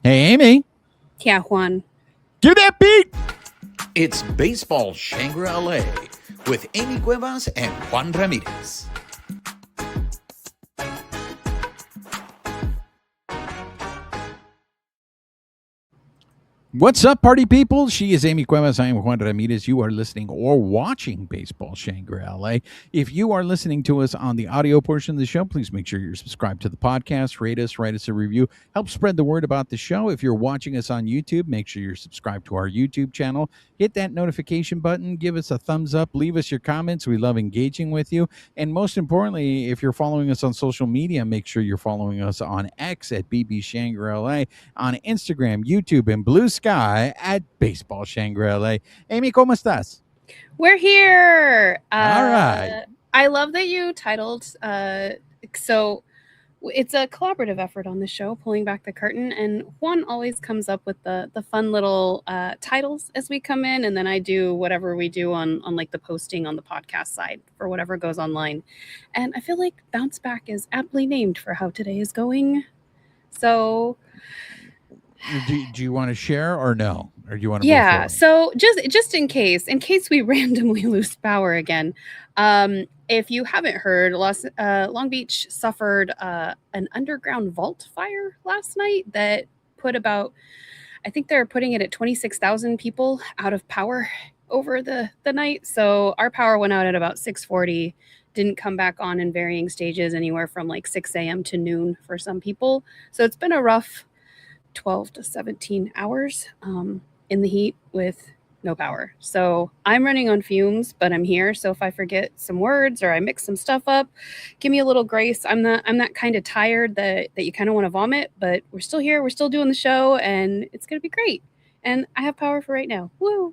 Hey, Amie. Yeah, Juan. Give that beat. It's Baseball Shangri-La with Amie Cuevas and Juan Ramirez. What's up, party people? She is Amie Cuevas. I am Juan Ramirez. You are listening or watching Baseball Shangri-La. If you are listening to us on the audio portion of the show, please make sure you're subscribed to the podcast, rate us, write us a review, help spread the word about the show. If you're watching us on YouTube, make sure you're subscribed to our YouTube channel. Hit that notification button, give us a thumbs up, leave us your comments. We love engaging with you. And most importantly, if you're following us on social media, make sure you're following us on X at BB Shangri-La, on Instagram, YouTube, and Bluesky at Baseball Shangri-La. Amie, ¿cómo estás? We're here. All right. I love that you titled. So it's a collaborative effort on the show, pulling back the curtain. And Juan always comes up with the fun little titles as we come in, and then I do whatever we do on like the posting on the podcast side for whatever goes online. And I feel like Bounce Back is aptly named for how today is going. So. Do you want to share or no? Or do you want to? Yeah. So just in case we randomly lose power again, if you haven't heard, Long Beach suffered an underground vault fire last night that put about, I think they're putting it at 26,000 people out of power over the night. So our power went out at about 6:40. Didn't come back on in varying stages, anywhere from like 6 a.m. to noon for some people. So it's been a rough 12 to 17 hours in the heat with no power. So I'm running on fumes, but I'm here. So if I forget some words or I mix some stuff up, give me a little grace. I'm that kind of tired that you kind of want to vomit, but we're still here. We're still doing the show, and it's going to be great. And I have power for right now. Woo!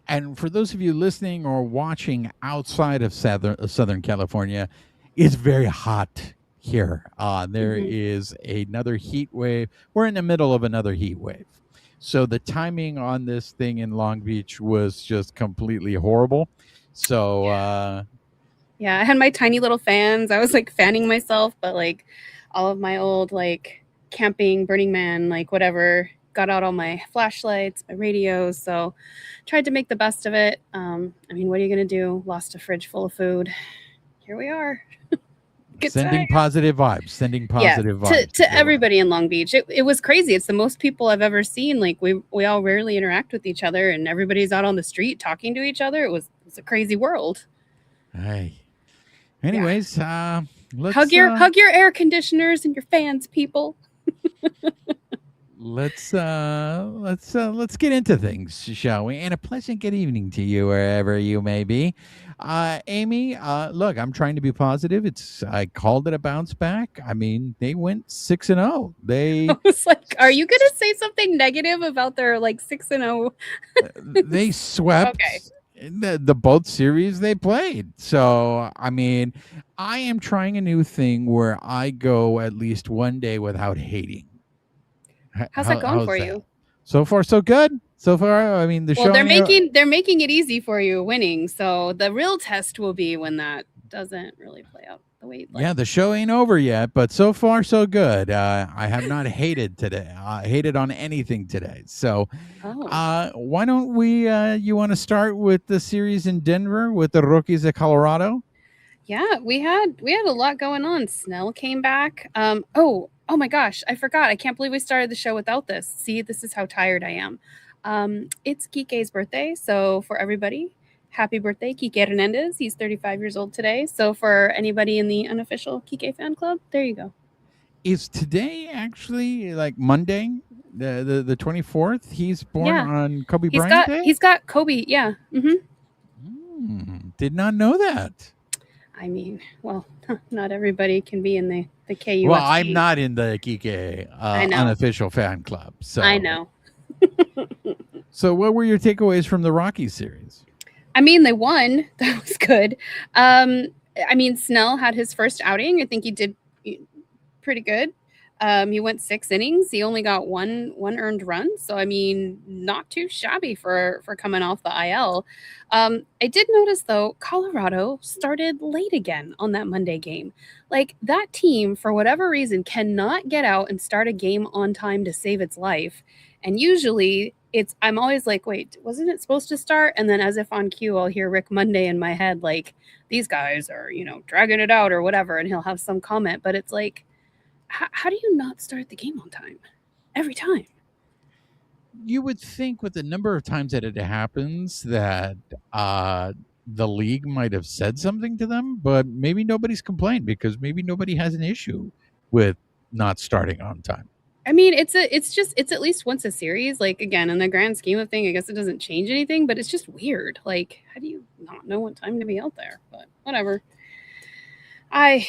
And for those of you listening or watching outside of Southern California, it's very hot here. There is another heat wave. We're in the middle of another heat wave. So the timing on this thing in Long Beach was just completely horrible. So yeah, I had my tiny little fans. I was like fanning myself, but like all of my old like camping, Burning Man, like whatever, got out all my flashlights, my radios. So tried to make the best of it. I mean, what are you going to do? Lost a fridge full of food. Here we are. Sending positive vibes to everybody in Long Beach. It was crazy. It's the most people I've ever seen. Like we all rarely interact with each other, and everybody's out on the street talking to each other. It was a crazy world. Hey. Anyways, let's hug your air conditioners and your fans, people. Let's get into things, shall we? And a pleasant good evening to you wherever you may be. Amie, look, I'm trying to be positive. I called it a bounce back. I mean, they went 6-0. I was like, are you gonna say something negative about their like 6-0? They swept the both series they played. So I mean, I am trying a new thing where I go at least one day without hating. How's that going for you? So far, so good. So far, I mean, show. They're making it easy for you, winning. So the real test will be when that doesn't really play out the way you'd like. Yeah, the show ain't over yet, but so far, so good. I have not hated today. Hated on anything today. So, why don't we? You want to start with the series in Denver with the Rockies of Colorado? Yeah, we had a lot going on. Snell came back. Oh my gosh, I forgot. I can't believe we started the show without this. See, this is how tired I am. It's Kiké's birthday. So for everybody, happy birthday, Kiké Hernández. He's 35 years old today. So for anybody in the unofficial Kiké fan club, there you go. Is today actually like Monday, the 24th? He's born on Kobe Bryant Day? He's got Kobe, yeah. Did not know that. I mean, well, not everybody can be in the KUFC. Well, I'm not in the Kiké unofficial fan club. So I know. So what were your takeaways from the Rockies series? I mean, they won. That was good. I mean, Snell had his first outing. I think he did pretty good. He went 6 innings. He only got one earned run. So I mean, not too shabby for coming off the IL. I did notice though, Colorado started late again on that Monday game. Like that team, for whatever reason, cannot get out and start a game on time to save its life. And usually I'm always like, wait, wasn't it supposed to start? And then as if on cue, I'll hear Rick Monday in my head, like, these guys are, dragging it out or whatever. And he'll have some comment, but it's like, how do you not start the game on time every time? You would think with the number of times that it happens that the league might have said something to them, but maybe nobody's complained because maybe nobody has an issue with not starting on time. I mean, it's at least once a series. Like, again, in the grand scheme of things, I guess it doesn't change anything, but it's just weird. Like, how do you not know what time to be out there? But whatever. I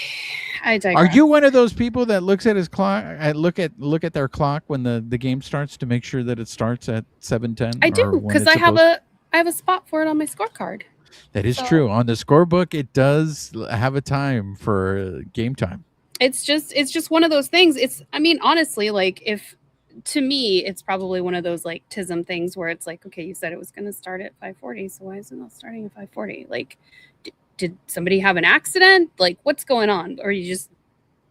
digress. Are you one of those people that looks at his clock, look at their clock when the game starts to make sure that it starts at 7:10? I do, because I have a spot for it on my scorecard. That is true. On the scorebook, it does have a time for game time. It's just one of those things. I mean, honestly, like, to me, it's probably one of those like TISM things where it's like, okay, you said it was going to start at 5:40, so why is it not starting at 5:40? Like, did somebody have an accident? Like, what's going on? Or you just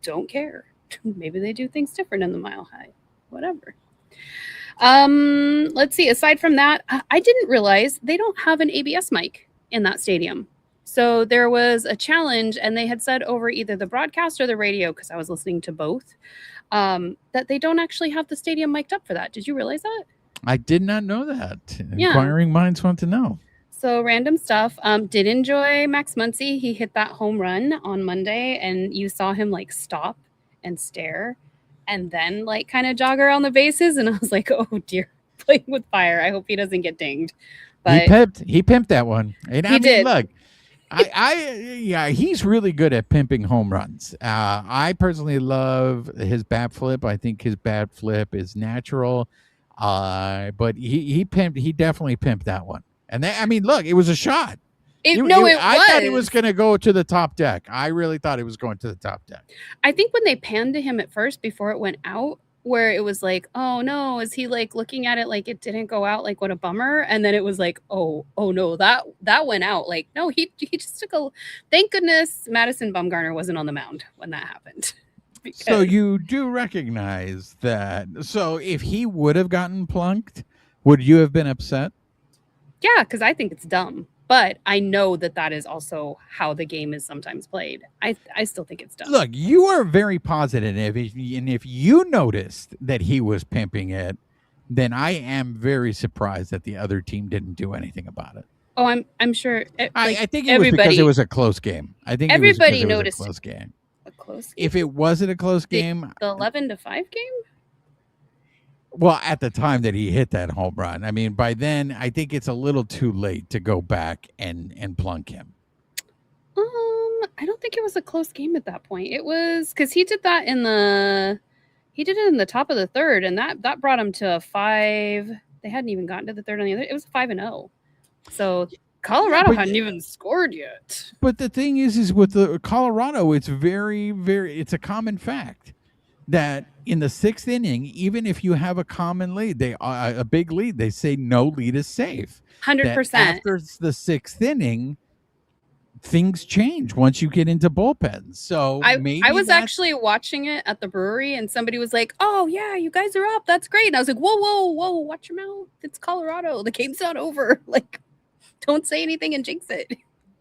don't care. Maybe they do things different in the Mile High. Whatever. Let's see. Aside from that, I didn't realize they don't have an ABS mic in that stadium. So there was a challenge, and they had said over either the broadcast or the radio, because I was listening to both, that they don't actually have the stadium mic'd up for that. Did you realize that? I did not know that. Yeah. Inquiring minds want to know. So random stuff. Did enjoy Max Muncy. He hit that home run on Monday, and you saw him like stop and stare and then like kind of jog around the bases. And I was like, oh dear, playing with fire. I hope he doesn't get dinged. But he pimped that one. And he did. Look, yeah, he's really good at pimping home runs. I personally love his bat flip. I think his bat flip is natural. But he definitely pimped that one. And look, it was a shot. I thought he was going to go to the top deck. I really thought he was going to the top deck. I think when they panned to him at first before it went out, where it was like, oh no, is he like looking at it like it didn't go out? Like, what a bummer. And then it was like, oh no, that went out. Like, no, he just took thank goodness Madison Bumgarner wasn't on the mound when that happened. So you do recognize that. So if he would have gotten plunked, would you have been upset? Yeah, because I think it's dumb. But I know that is also how the game is sometimes played. I still think it's dumb. Look, you are very positive. And if you noticed that he was pimping it, then I am very surprised that the other team didn't do anything about it. Oh, I'm sure. I think it was because it was a close game. I think everybody noticed it was a close game. A close game? If it wasn't a close game. The 11-5 game? Well, at the time that he hit that home run, I mean, by then, I think it's a little too late to go back and plunk him. I don't think it was a close game at that point. It was because he did that in the top of the third, and that brought him to a 5. They hadn't even gotten to the third on the other. It was 5-0. So Colorado hadn't even scored yet. But the thing is with the Colorado, it's very, very. It's a common fact that in the 6th inning, even if you have a common lead, a big lead, they say no lead is safe. 100%. After the 6th inning, things change once you get into bullpens. So I was actually watching it at the brewery, and somebody was like, "Oh yeah, you guys are up. That's great." And I was like, "Whoa, watch your mouth. It's Colorado. The game's not over. Like, don't say anything and jinx it."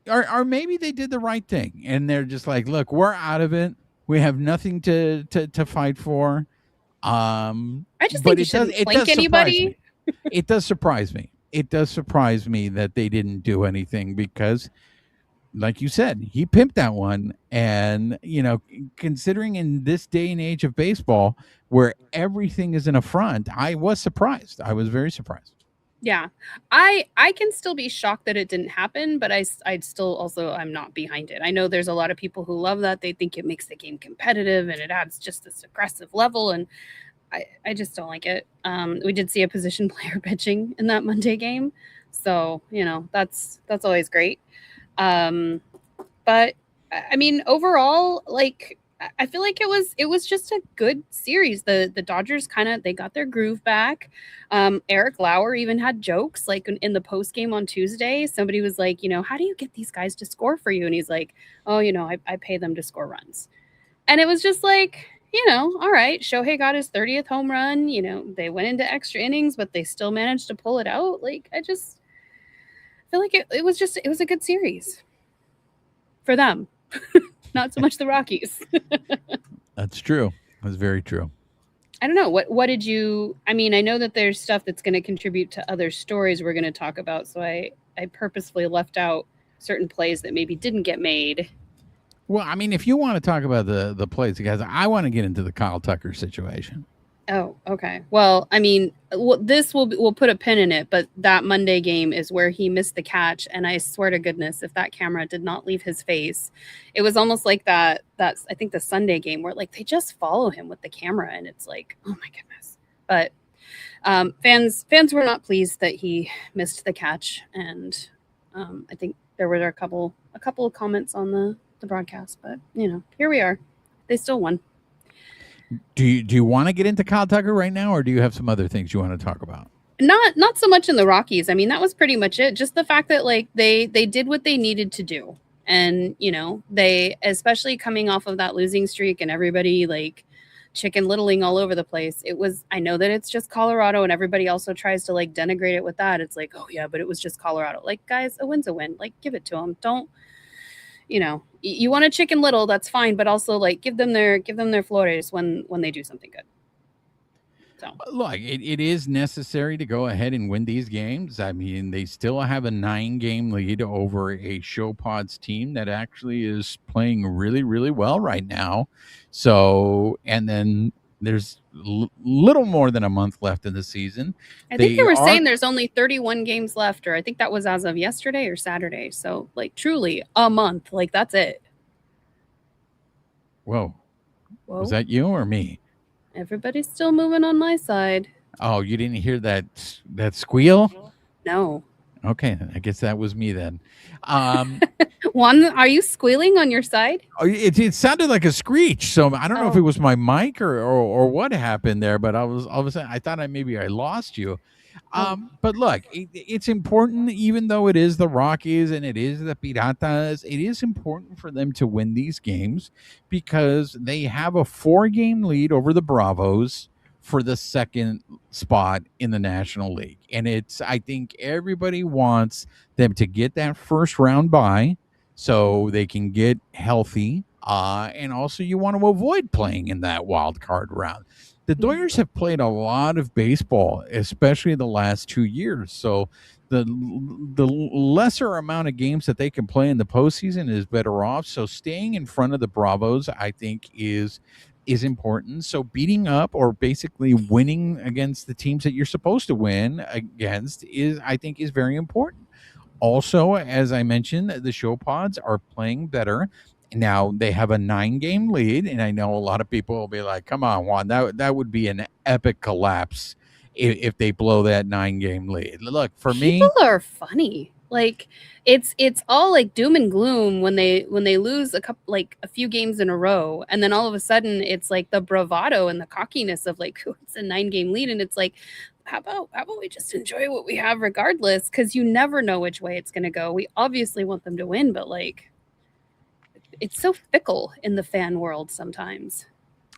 Or maybe they did the right thing, and they're just like, "Look, we're out of it. We have nothing to fight for." I just think you shouldn't blink anybody. It does surprise me. It does surprise me that they didn't do anything because, like you said, he pimped that one. And, considering in this day and age of baseball where everything is an affront, I was surprised. I was very surprised. Yeah, I can still be shocked that it didn't happen, but I'd still also, I'm not behind it. I know there's a lot of people who love that. They think it makes the game competitive and it adds just this aggressive level. And I just don't like it. We did see a position player pitching in that Monday game. So, that's always great. But I mean, overall, like, I feel like it was just a good series. The Dodgers they got their groove back. Eric Lauer even had jokes like in the post game on Tuesday. Somebody was like, how do you get these guys to score for you? And he's like, oh, I pay them to score runs. And it was just like, all right, Shohei got his 30th home run. They went into extra innings, but they still managed to pull it out. Like, I feel like it was a good series for them. Not so much the Rockies. That's true. That's very true. I don't know. What did you, I know that there's stuff that's going to contribute to other stories we're going to talk about. So I purposefully left out certain plays that maybe didn't get made. Well, if you want to talk about the plays, guys, I want to get into the Kyle Tucker situation. Oh, okay. Well, this we'll put a pin in it, but that Monday game is where he missed the catch, and I swear to goodness, if that camera did not leave his face, it was almost like that's I think the Sunday game where like they just follow him with the camera, and it's like, oh my goodness. But fans were not pleased that he missed the catch, and I think there were a couple of comments on the broadcast, but here we are. They still won. Do you want to get into Kyle Tucker right now, or do you have some other things you want to talk about? Not so much in the Rockies. That was pretty much it. Just the fact that like they did what they needed to do, and they, especially coming off of that losing streak and everybody like Chicken Littling all over the place. I know that it's just Colorado, and everybody also tries to like denigrate it with that. It's like, oh yeah, but it was just Colorado. Like, guys, a win's a win. Like, give it to them. Don't. You want a Chicken Little, that's fine, but also like give them their flores when they do something good. So look, it is necessary to go ahead and win these games. They still have a 9-game lead over a Showpods team that actually is playing really, really well right now. So, and then there's little more than a month left in the season. I think they were saying there's only 31 games left, or I think that was as of yesterday or Saturday. So like truly a month, like that's it. Whoa. Was that you or me? Everybody's still moving on my side. Oh, you didn't hear that squeal? No. Okay, I guess that was me then. Juan, are you squealing on your side? It sounded like a screech, so I don't know if it was my mic or what happened there, but I thought I lost you. But look, it's important, even though it is the Rockies and it is the Piratas, it is important for them to win these games because they have a 4-game lead over the Bravos for the second spot in the National League. And I think everybody wants them to get that first round bye so they can get healthy. And also you want to avoid playing in that wild card round. The Dodgers have played a lot of baseball, especially the last 2 years. So the lesser amount of games that they can play in the postseason is better off. So staying in front of the Bravos, I think, is important. So beating up or basically winning against the teams that you're supposed to win against I think is very important. Also, as I mentioned, the Showpods are playing better. Now they have a 9-game lead, and I know a lot of people will be like, come on, Juan, that would be an epic collapse if they blow that 9-game lead. Look, for me, people are funny. Like it's all like doom and gloom when they lose a few games in a row, and then all of a sudden it's like the bravado and the cockiness of like, it's a 9-game lead, and it's like, how about we just enjoy what we have regardless, because you never know which way it's going to go. We obviously want them to win, but like, it's so fickle in the fan world sometimes.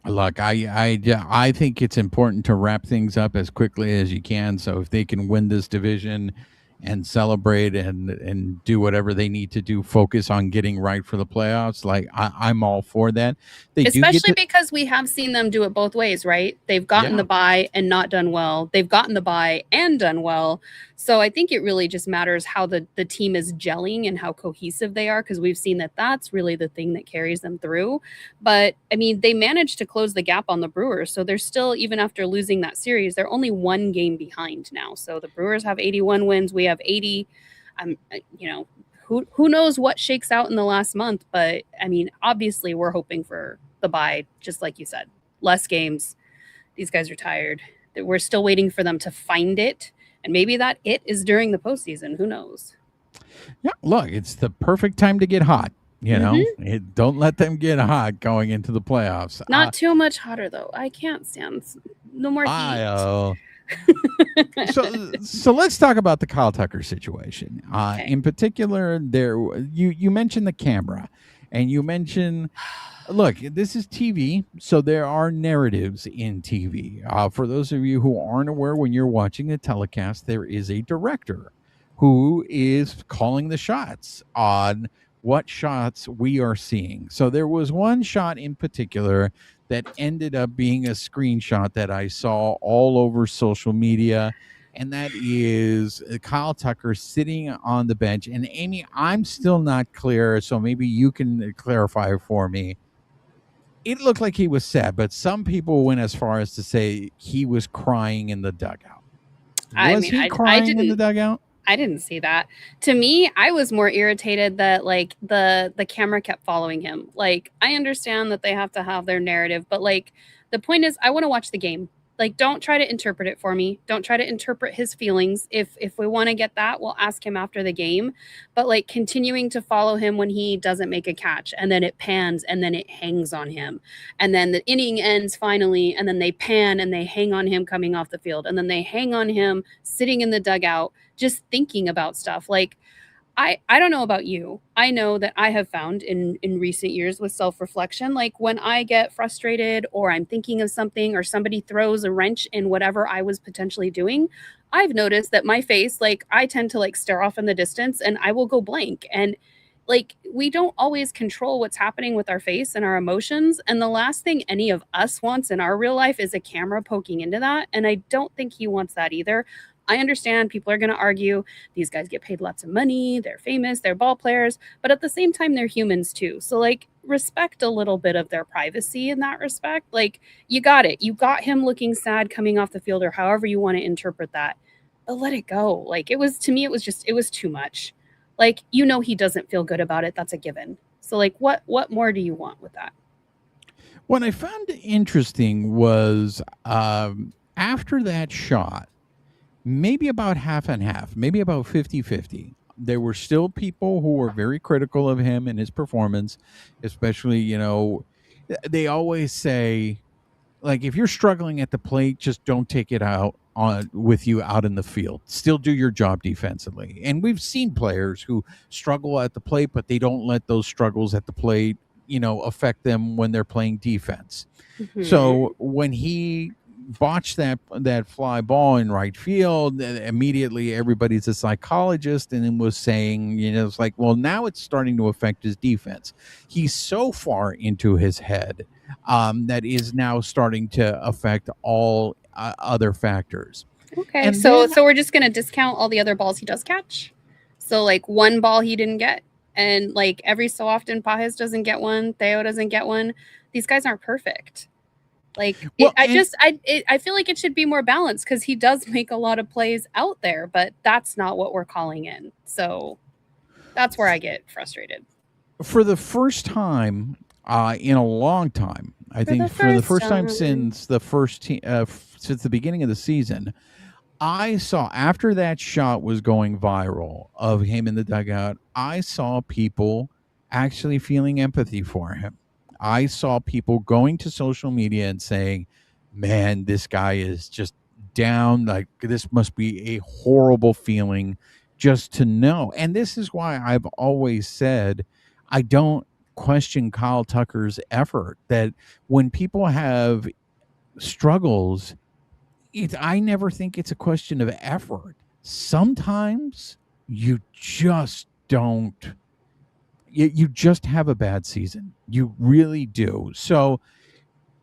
Look, I think it's important to wrap things up as quickly as you can. So if they can win this division and celebrate and do whatever they need to do, focus on getting right for the playoffs, like I'm all for that. Especially because we have seen them do it both ways, right? They've gotten the bye and not done well. They've gotten the bye and done well. So I think it really just matters how the team is gelling and how cohesive they are, because we've seen that that's really the thing that carries them through. But they managed to close the gap on the Brewers. So they're still, even after losing that series, they're only 1 game behind now. So the Brewers have 81 wins. We have 80. Who knows what shakes out in the last month, but obviously we're hoping for the bye, just like you said. Less games. These guys are tired. We're still waiting for them to find it, and maybe that it is during the postseason. Who knows? Yeah, look, it's the perfect time to get hot. You know, don't let them get hot going into the playoffs. Not too much hotter though. I can't stand no more heat. So let's talk about the Kyle Tucker situation. Okay. In particular, you mentioned the camera, and you mentioned, look, this is TV, so there are narratives in TV. For those of you who aren't aware, when you're watching the telecast, there is a director who is calling the shots on what shots we are seeing. So there was one shot in particular that ended up being a screenshot that I saw all over social media, and that is Kyle Tucker sitting on the bench. And Amie, I'm still not clear, so maybe you can clarify for me. It looked like he was sad, but some people went as far as to say he was crying in the dugout. Was he crying in the dugout? I didn't see that. To me, I was more irritated that like the camera kept following him. Like, I understand that they have to have their narrative, but like the point is I want to watch the game. Like, don't try to interpret it for me. Don't try to interpret his feelings. If we want to get that, we'll ask him after the game. But like continuing to follow him when he doesn't make a catch, and then it pans and then it hangs on him. And then the inning ends finally, and then they pan and they hang on him coming off the field, and then they hang on him sitting in the dugout just thinking about stuff. Like, I don't know about you. I know that I have found in recent years with self-reflection, like when I get frustrated or I'm thinking of something or somebody throws a wrench in whatever I was potentially doing, I've noticed that my face, like I tend to like stare off in the distance and I will go blank. And like, we don't always control what's happening with our face and our emotions. And the last thing any of us wants in our real life is a camera poking into that. And I don't think he wants that either. I understand people are going to argue these guys get paid lots of money, they're famous, they're ball players, but at the same time, they're humans too. So like, respect a little bit of their privacy in that respect. Like, you got it. You got him looking sad coming off the field, or however you want to interpret that, but let it go. Like, it was, to me, it was too much. Like, you know, he doesn't feel good about it. That's a given. So like, what more do you want with that? What I found interesting was after that shot, maybe about half and half, maybe about 50-50. There were still people who were very critical of him and his performance, especially, you know, they always say, like, if you're struggling at the plate, just don't take it out on with you out in the field. Still do your job defensively. And we've seen players who struggle at the plate, but they don't let those struggles at the plate, you know, affect them when they're playing defense. So when he botched that fly ball in right field, immediately everybody's a psychologist and then was saying, you know, it's like, well, now it's starting to affect his defense. He's so far into his head that is now starting to affect all other factors. Okay, and so we're just gonna discount all the other balls he does catch. So like one ball he didn't get, and like every so often Pages doesn't get one, Theo doesn't get one. These guys aren't perfect. Like, well, I feel like it should be more balanced because he does make a lot of plays out there, but that's not what we're calling in. So that's where I get frustrated. For the first time in a long time, I think for the first time since the since the beginning of the season, I saw, after that shot was going viral of him in the dugout, I saw people actually feeling empathy for him. I saw people going to social media and saying, man, this guy is just down. Like, this must be a horrible feeling just to know. And this is why I've always said I don't question Kyle Tucker's effort, that when people have struggles, I never think it's a question of effort. Sometimes you just don't. You just have a bad season. You really do. So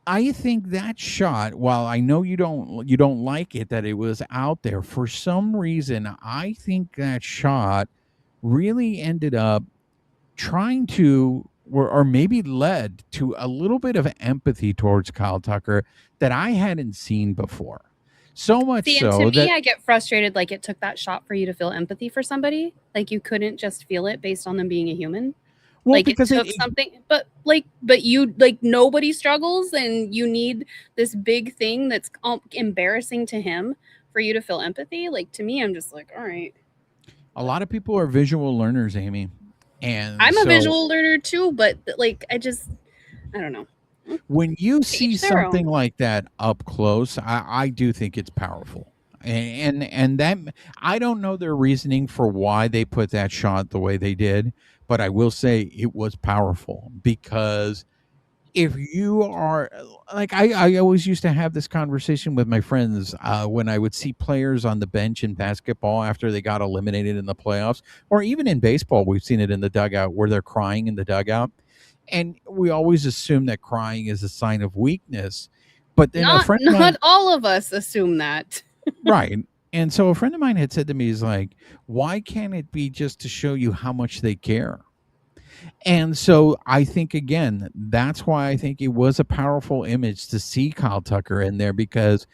I think that shot, while I know you don't like it, that it was out there, for some reason, I think that shot really ended up trying to, or maybe led to a little bit of empathy towards Kyle Tucker that I hadn't seen before. So much so to me, I get frustrated. Like, it took that shot for you to feel empathy for somebody. Like, you couldn't just feel it based on them being a human. Well, like, because it took something, but you, like, nobody struggles, and you need this big thing that's embarrassing to him for you to feel empathy. Like, to me, I'm just like, all right. A lot of people are visual learners, Amie. And I'm a so visual learner too, but like I don't know. when you To see each their something own. like that up close, I do think it's powerful. And that I don't know their reasoning for why they put that shot the way they did, but I will say it was powerful because if you are like I always used to have this conversation with my friends when I would see players on the bench in basketball after they got eliminated in the playoffs, or even in baseball, we've seen it in the dugout where they're crying in the dugout. And we always assume that crying is a sign of weakness. But then a Not friend of not mine, all of us assume that. right. And so a friend of mine had said to me, is like, why can't it be just to show you how much they care? And so I think again, that's why I think it was a powerful image to see Kyle Tucker in there because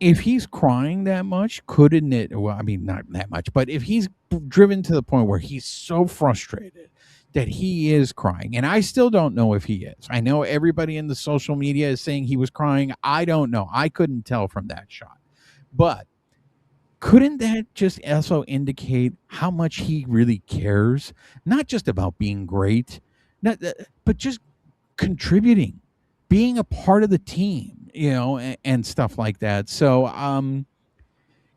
if he's crying that much, couldn't it? Well, I mean, not that much, but if he's driven to the point where he's so frustrated that he is crying, and I still don't know if he is. I know everybody in the social media is saying he was crying. I don't know. I couldn't tell from that shot. But couldn't that just also indicate how much he really cares, not just about being great, but just contributing, being a part of the team, and stuff like that. So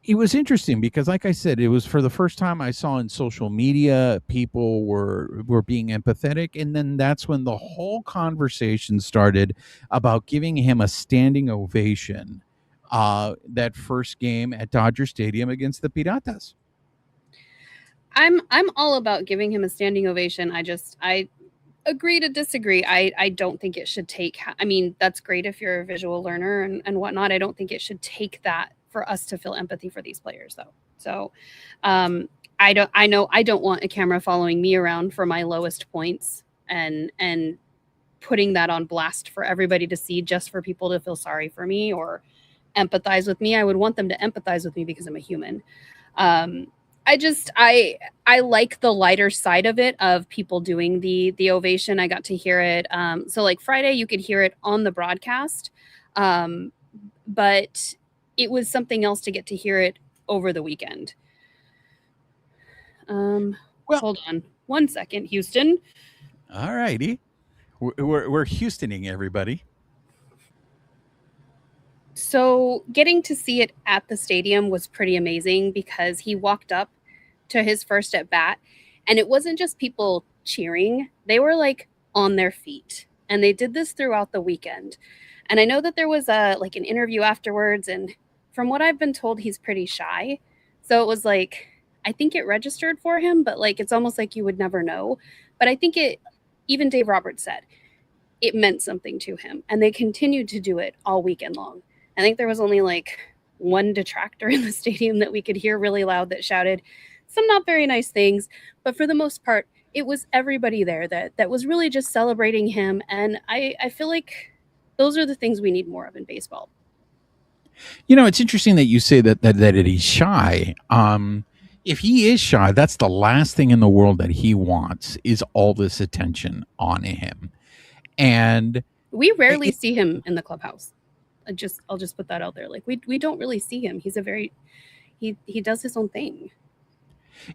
it was interesting because, like I said, it was for the first time I saw in social media people were being empathetic, and then that's when the whole conversation started about giving him a standing ovation. That first game at Dodger Stadium against the Piratas. I'm all about giving him a standing ovation. I agree to disagree. I don't think it should take. I mean, that's great if you're a visual learner and whatnot. I don't think it should take that for us to feel empathy for these players, though. So, I know I don't want a camera following me around for my lowest points and putting that on blast for everybody to see, just for people to feel sorry for me or empathize with me. I would want them to empathize with me because I'm a human. Um, I like the lighter side of it, of people doing the ovation. I got to hear it. So like Friday, you could hear it on the broadcast, but it was something else to get to hear it over the weekend. Well, Hold on 1 second, Houston. all righty, we're Houstoning everybody. So getting to see it at the stadium was pretty amazing because he walked up to his first at bat and it wasn't just people cheering. They were like on their feet. And they did this throughout the weekend. And I know that there was an interview afterwards, and from what I've been told, he's pretty shy. So it was like, I think it registered for him, but like it's almost like you would never know. But I think even Dave Roberts said it meant something to him. And they continued to do it all weekend long. I think there was only like one detractor in the stadium that we could hear really loud that shouted some not very nice things, but for the most part, it was everybody there that was really just celebrating him. And I feel like those are the things we need more of in baseball. It's interesting that you say that he's shy. If he is shy, that's the last thing in the world that he wants is all this attention on him. And we rarely see him in the clubhouse. I'll just put that out there. Like we don't really see him. He's he does his own thing.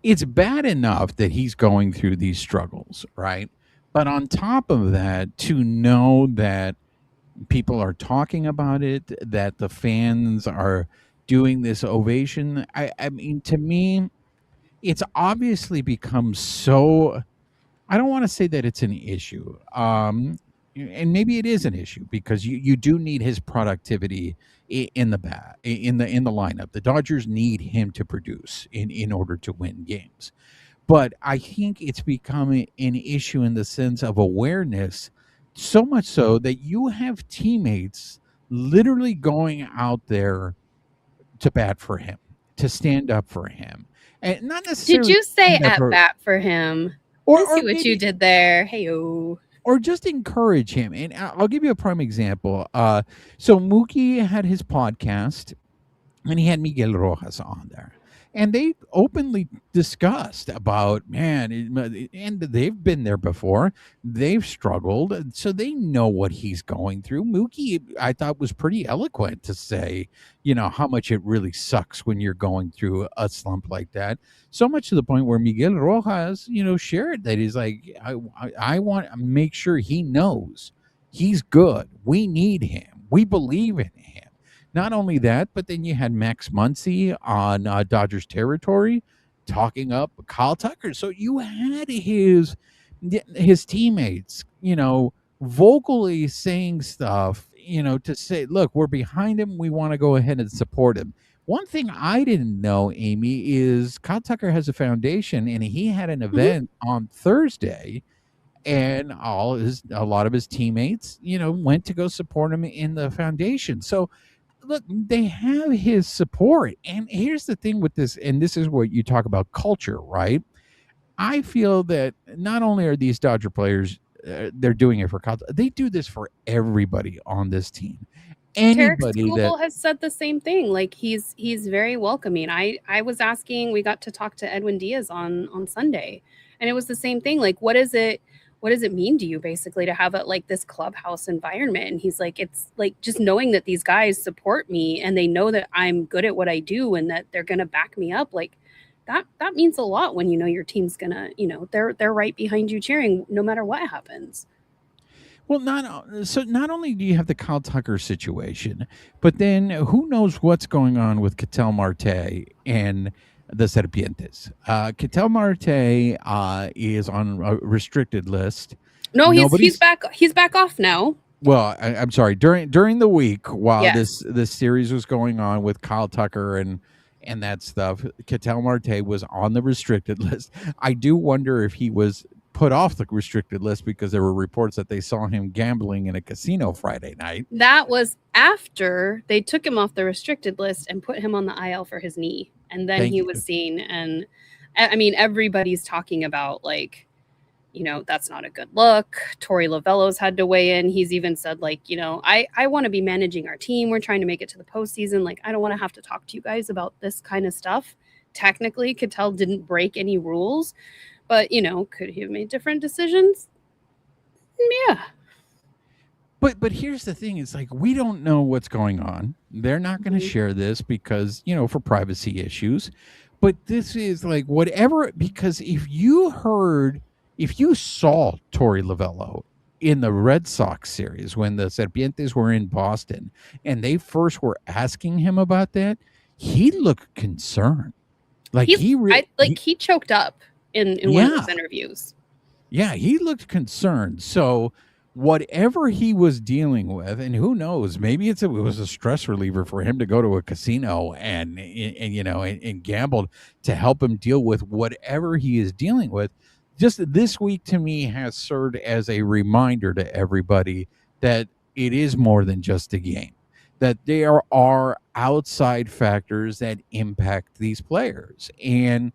It's bad enough that he's going through these struggles, right? But on top of that, to know that people are talking about it, that the fans are doing this ovation, I mean, to me, it's obviously become so. I don't want to say that it's an issue. And maybe it is an issue because you do need his productivity in the in the lineup. The Dodgers need him to produce in order to win games. But I think it's becoming an issue in the sense of awareness, so much so that you have teammates literally going out there to bat for him, to stand up for him, and not necessarily. Did you say at bat for him? I see what you did there. Hey-o. Or just encourage him. And I'll give you a prime example. So Mookie had his podcast, and he had Miguel Rojas on there. and they openly discussed about, man, and they've been there before. They've struggled, so they know what he's going through. Mookie, I thought, was pretty eloquent to say, how much it really sucks when you're going through a slump like that. So much to the point where Miguel Rojas, shared that he's like, I want to make sure he knows he's good. We need him. We believe in him. Not only that, but then you had Max Muncy on Dodgers territory talking up Kyle Tucker. So you had his teammates, vocally saying stuff, to say, look, we're behind him. We want to go ahead and support him. One thing I didn't know, Amie, is Kyle Tucker has a foundation, and he had an event on Thursday, and a lot of his teammates, went to go support him in the foundation. So look, they have his support. And here's the thing with this, and this is what you talk about culture, right? I feel that not only are these Dodger players, they're doing it for culture, they do this for everybody on this team. Tarek Anybody Skubal has said the same thing. Like he's very welcoming. I was asking, we got to talk to Edwin Diaz on Sunday, and it was the same thing. Like, what does it mean to you basically to have like this clubhouse environment? And he's like, it's like just knowing that these guys support me and they know that I'm good at what I do and that they're gonna back me up. Like that means a lot when your team's gonna, they're right behind you cheering no matter what happens. Well, not only do you have the Kyle Tucker situation, but then who knows what's going on with Ketel Marte and the Serpientes. Ketel Marte is on a restricted list. No, he's back. He's back off now. Well, I'm sorry. During the week while Yes. this series was going on with Kyle Tucker and that stuff, Ketel Marte was on the restricted list. I do wonder if he was put off the restricted list because there were reports that they saw him gambling in a casino Friday night. That was after they took him off the restricted list and put him on the IL for his knee. And then he was seen. And I mean, everybody's talking about like, that's not a good look. Torey Lovello's had to weigh in. He's even said like, I want to be managing our team. We're trying to make it to the postseason. Like, I don't want to have to talk to you guys about this kind of stuff. Technically, Ketel didn't break any rules. But, could he have made different decisions? Yeah. But here's the thing. It's like, we don't know what's going on. They're not going to share this because, for privacy issues. But this is like whatever, because if you saw Torey Lovello in the Red Sox series when the Serpientes were in Boston and they first were asking him about that, he looked concerned. Like he choked up in one of those interviews. Yeah, he looked concerned. So whatever he was dealing with, and who knows, maybe it was a stress reliever for him to go to a casino and gamble to help him deal with whatever he is dealing with. Just this week to me has served as a reminder to everybody that it is more than just a game, that there are outside factors that impact these players. And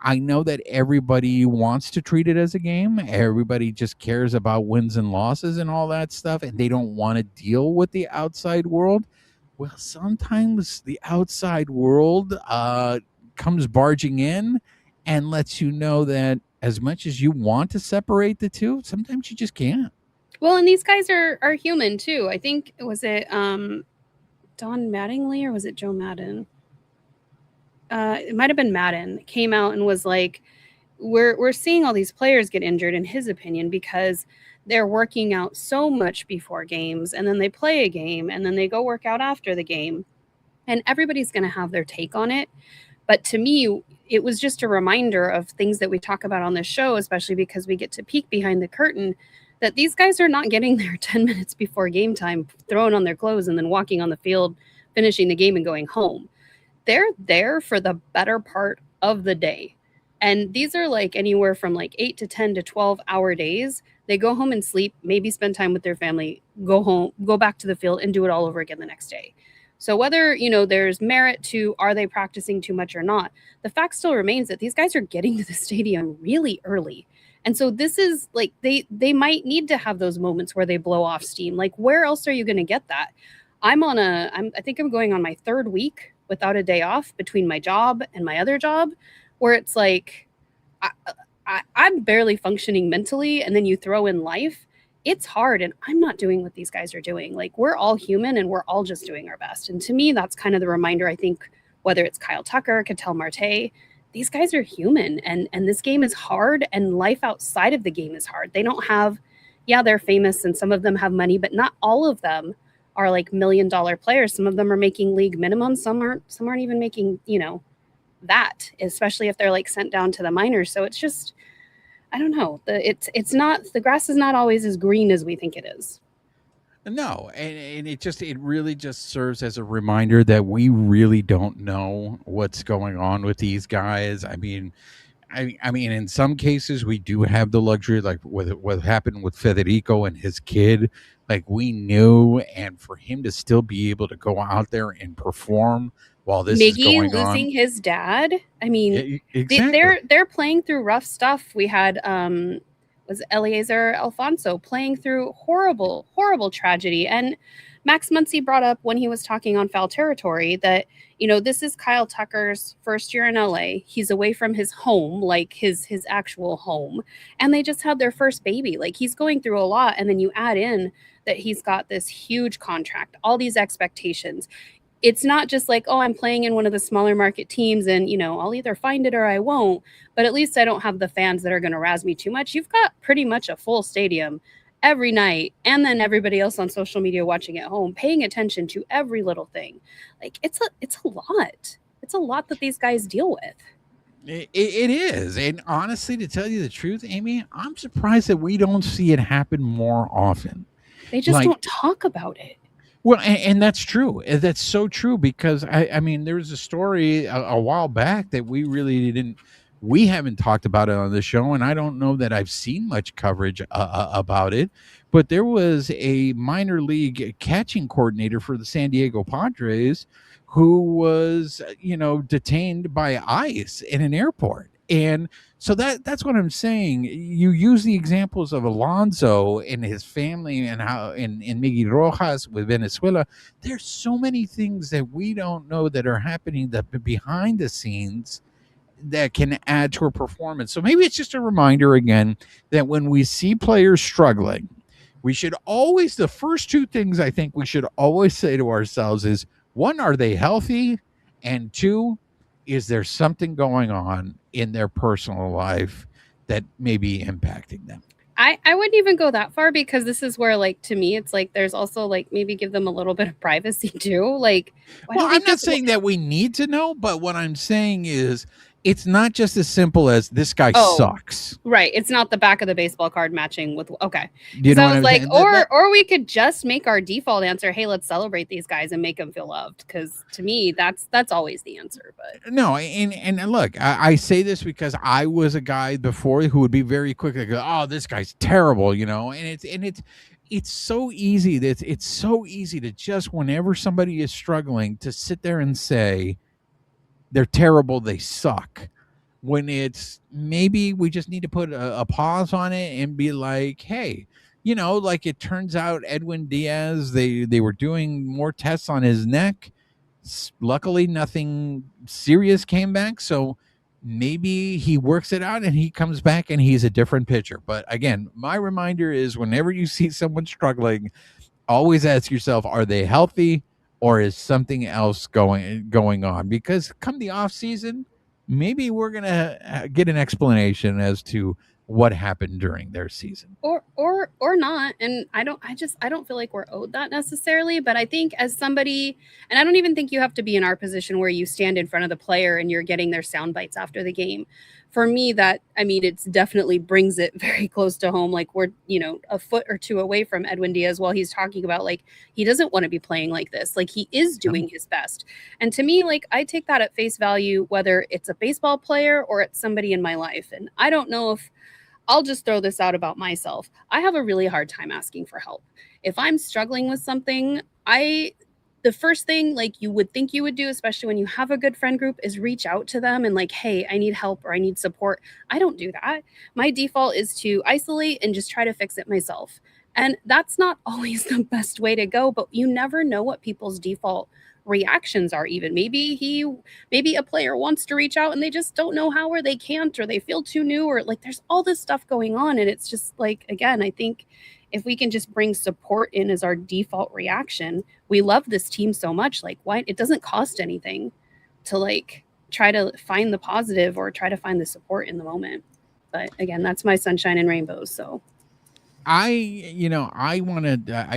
I know that everybody wants to treat it as a game. Everybody just cares about wins and losses and all that stuff, and they don't want to deal with the outside world. Well, sometimes the outside world comes barging in and lets you know that as much as you want to separate the two, sometimes you just can't. Well, and these guys are human too. I think, was it Don Mattingly or was it Joe Madden? It might have been Madden, came out and was like, we're seeing all these players get injured, in his opinion, because they're working out so much before games, and then they play a game, and then they go work out after the game, and everybody's going to have their take on it. But to me, it was just a reminder of things that we talk about on this show, especially because we get to peek behind the curtain, that these guys are not getting there 10 minutes before game time, throwing on their clothes and then walking on the field, finishing the game and going home. They're there for the better part of the day. And these are like anywhere from like 8 to 10 to 12-hour days. They go home and sleep, maybe spend time with their family, go home, go back to the field and do it all over again the next day. So whether, there's merit to are they practicing too much or not, the fact still remains that these guys are getting to the stadium really early. And so this is like, they might need to have those moments where they blow off steam. Like, where else are you going to get that? I think I'm going on my third week without a day off between my job and my other job, where it's like I'm barely functioning mentally, and then you throw in life. It's hard, and I'm not doing what these guys are doing. Like, we're all human, and we're all just doing our best. And to me, that's kind of the reminder. I think whether it's Kyle Tucker, Ketel Marte, these guys are human, and this game is hard, and life outside of the game is hard. They don't have, yeah, they're famous, and some of them have money, but not all of them are like $1 million players. Some of them are making league minimum. Some aren't even making, that, especially if they're like sent down to the minors. So it's just, I don't know. It's not, the grass is not always as green as we think it is. No, and it really just serves as a reminder that we really don't know what's going on with these guys. I mean, in some cases we do have the luxury, like what happened with Federico and his kid. Like, we knew, and for him to still be able to go out there and perform while this is Miggy going on. losing his dad. I mean, exactly. they're playing through rough stuff. We had was Eliezer Alfonso playing through horrible tragedy. And Max Muncy brought up when he was talking on Foul Territory that, this is Kyle Tucker's first year in LA. He's away from his home, like his actual home. And they just had their first baby. Like, he's going through a lot. And then you add in that he's got this huge contract, all these expectations. It's not just like, oh, I'm playing in one of the smaller market teams and, I'll either find it or I won't, but at least I don't have the fans that are going to razz me too much. You've got pretty much a full stadium every night, and then everybody else on social media watching at home, paying attention to every little thing. Like, it's a lot. It's a lot that these guys deal with. It is. And honestly, to tell you the truth, Amie, I'm surprised that we don't see it happen more often. They just don't talk about it. Well, and that's true. That's so true, because I mean, there was a story a while back that we haven't talked about it on the show, and I don't know that I've seen much coverage about it. But there was a minor league catching coordinator for the San Diego Padres who was, detained by ICE in an airport. And so that's what I'm saying. You use the examples of Alonso and his family and how in Miggy Rojas with Venezuela. There's so many things that we don't know that are happening that behind the scenes that can add to a performance. So maybe it's just a reminder again that when we see players struggling, we should always, the first two things I think we should always say to ourselves is, one, are they healthy? And two, is there something going on in their personal life that may be impacting them? I wouldn't even go that far, because this is where, like, to me, it's like there's also like maybe give them a little bit of privacy too. Like, well, I'm not saying that we need to know, but what I'm saying is it's not just as simple as this guy sucks. Right. It's not the back of the baseball card matching with, okay. You know what I was like, saying? or we could just make our default answer, hey, let's celebrate these guys and make them feel loved. Because to me, that's always the answer. But no, and look, I say this because I was a guy before who would be very quick to go, oh, this guy's terrible, and it's so easy that it's so easy to just, whenever somebody is struggling, to sit there and say they're terrible, they suck, when it's maybe we just need to put a pause on it and be like, hey, like, it turns out Edwin Diaz, they were doing more tests on his neck. Luckily, nothing serious came back. So maybe he works it out and he comes back and he's a different pitcher. But again, my reminder is, whenever you see someone struggling, always ask yourself, are they healthy, or is something else going on? Because come the off season, maybe we're gonna get an explanation as to what happened during their season, or not. And I don't feel like we're owed that necessarily. But I think as somebody, and I don't even think you have to be in our position where you stand in front of the player and you're getting their sound bites after the game. For me, it's definitely brings it very close to home. Like, we're, a foot or two away from Edwin Diaz while he's talking about, like, he doesn't want to be playing like this. Like, he is doing his best. And to me, like, I take that at face value, whether it's a baseball player or it's somebody in my life. And I don't know if, I'll just throw this out about myself. I have a really hard time asking for help. If I'm struggling with something, the first thing, like, you would think you would do, especially when you have a good friend group, is reach out to them and, like, hey, I need help or I need support. I don't do that. My default is to isolate and just try to fix it myself. And that's not always the best way to go, but you never know what people's default reactions are. Even maybe a player wants to reach out and they just don't know how, or they can't, or they feel too new, or like there's all this stuff going on. And it's just like, again, I think if we can just bring support in as our default reaction, we love this team so much. Like, why? It doesn't cost anything to like try to find the positive or try to find the support in the moment. But again, that's my sunshine and rainbows. So I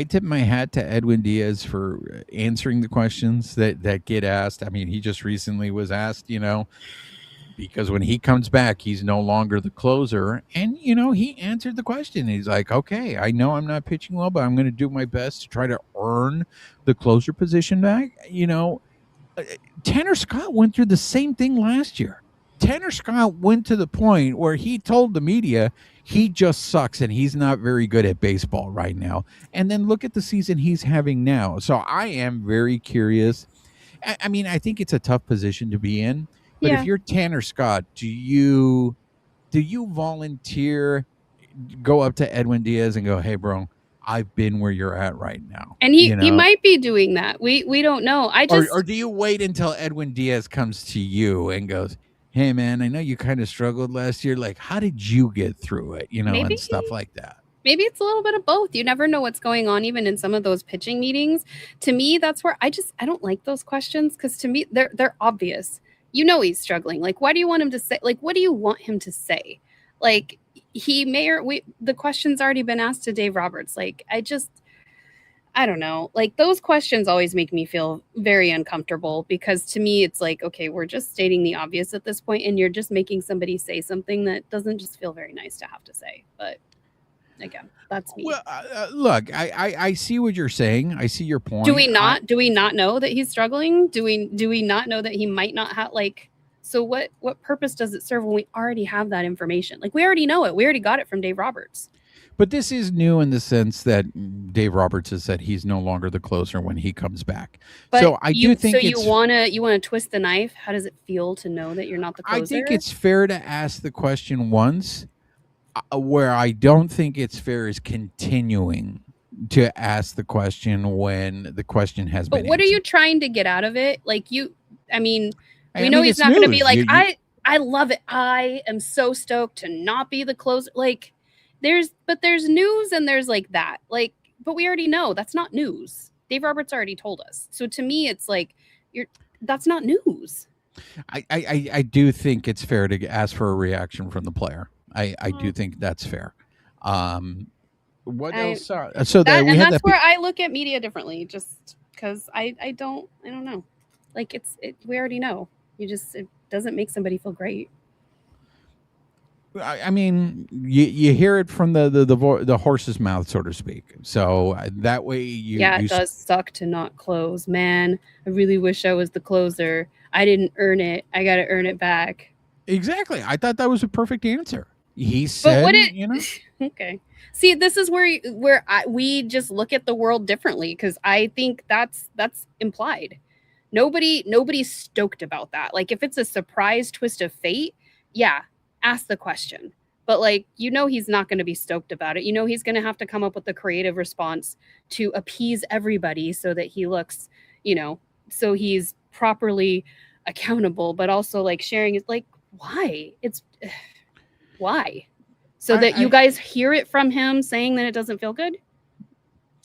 tip my hat to Edwin Diaz for answering the questions that get asked. I mean, he just recently was asked, because when he comes back, he's no longer the closer. And, he answered the question. He's like, okay, I know I'm not pitching well, but I'm going to do my best to try to earn the closer position back. Tanner Scott went through the same thing last year. Tanner Scott went to the point where he told the media he just sucks and he's not very good at baseball right now. And then look at the season he's having now. So I am very curious. I mean, I think it's a tough position to be in. But if you're Tanner Scott, do you volunteer, go up to Edwin Diaz and go, hey, bro, I've been where you're at right now? And he might be doing that. We don't know. Or do you wait until Edwin Diaz comes to you and goes, hey, man, I know you kind of struggled last year. Like, how did you get through it? Maybe, and stuff like that. Maybe it's a little bit of both. You never know what's going on, even in some of those pitching meetings. To me, that's where I don't like those questions, because to me, they're obvious. He's struggling. Like, why do you want him to say? Like, what do you want him to say? Like, the question's already been asked to Dave Roberts. Like, I don't know. Like, those questions always make me feel very uncomfortable, because to me, it's like, okay, we're just stating the obvious at this point, and you're just making somebody say something that doesn't just feel very nice to have to say. But again, that's me. Well, look, I see what you're saying. I see your point. Do we not know that he's struggling? Do we not know that he might not have, like, so what purpose does it serve when we already have that information? Like, we already know it. We already got it from Dave Roberts. But this is new in the sense that Dave Roberts has said he's no longer the closer when he comes back. But so I do think you wanna twist the knife. How does it feel to know that you're not the closer? I think it's fair to ask the question once. Where I don't think it's fair is continuing to ask the question when the question has been. But what answered. are you trying to get out of it? Like, we know he's not going to be like, I love it. I am so stoked to not be the closer. Like, there's news and there's like that. Like, but we already know that's not news. Dave Roberts already told us. So to me, it's like, that's not news. I do think it's fair to ask for a reaction from the player. I do think that's fair. What else? That's where I look at media differently, just because I don't know. Like, we already know. It doesn't make somebody feel great. I mean, you hear it from the horse's mouth, so to speak. So that way it does suck to not close, man. I really wish I was the closer. I didn't earn it. I got to earn it back. Exactly. I thought that was a perfect answer. He said, okay. See, this is where we just look at the world differently, because I think that's implied. Nobody's stoked about that. Like, if it's a surprise twist of fate, yeah, ask the question. But like, he's not going to be stoked about it. He's going to have to come up with a creative response to appease everybody so that he looks, so he's properly accountable, but also like sharing is like, why? Why? So that you guys hear it from him saying that it doesn't feel good?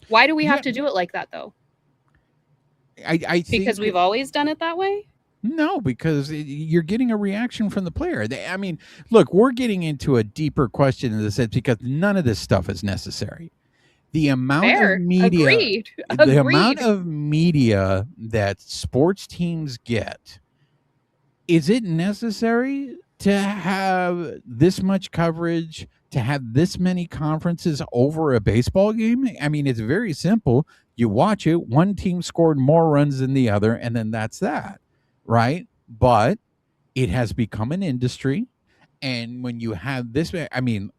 Why do we have to do it like that, though? I think because we've always done it that way? No, because you're getting a reaction from the player. I mean, look, we're getting into a deeper question in the sense because none of this stuff is necessary. The amount of media, Agreed. the amount of media that sports teams get, is it necessary to have this much coverage, to have this many conferences over a baseball game? I mean, it's very simple. You watch it, one team scored more runs than the other, and then that's that, right? But it has become an industry, and when you have this, I mean,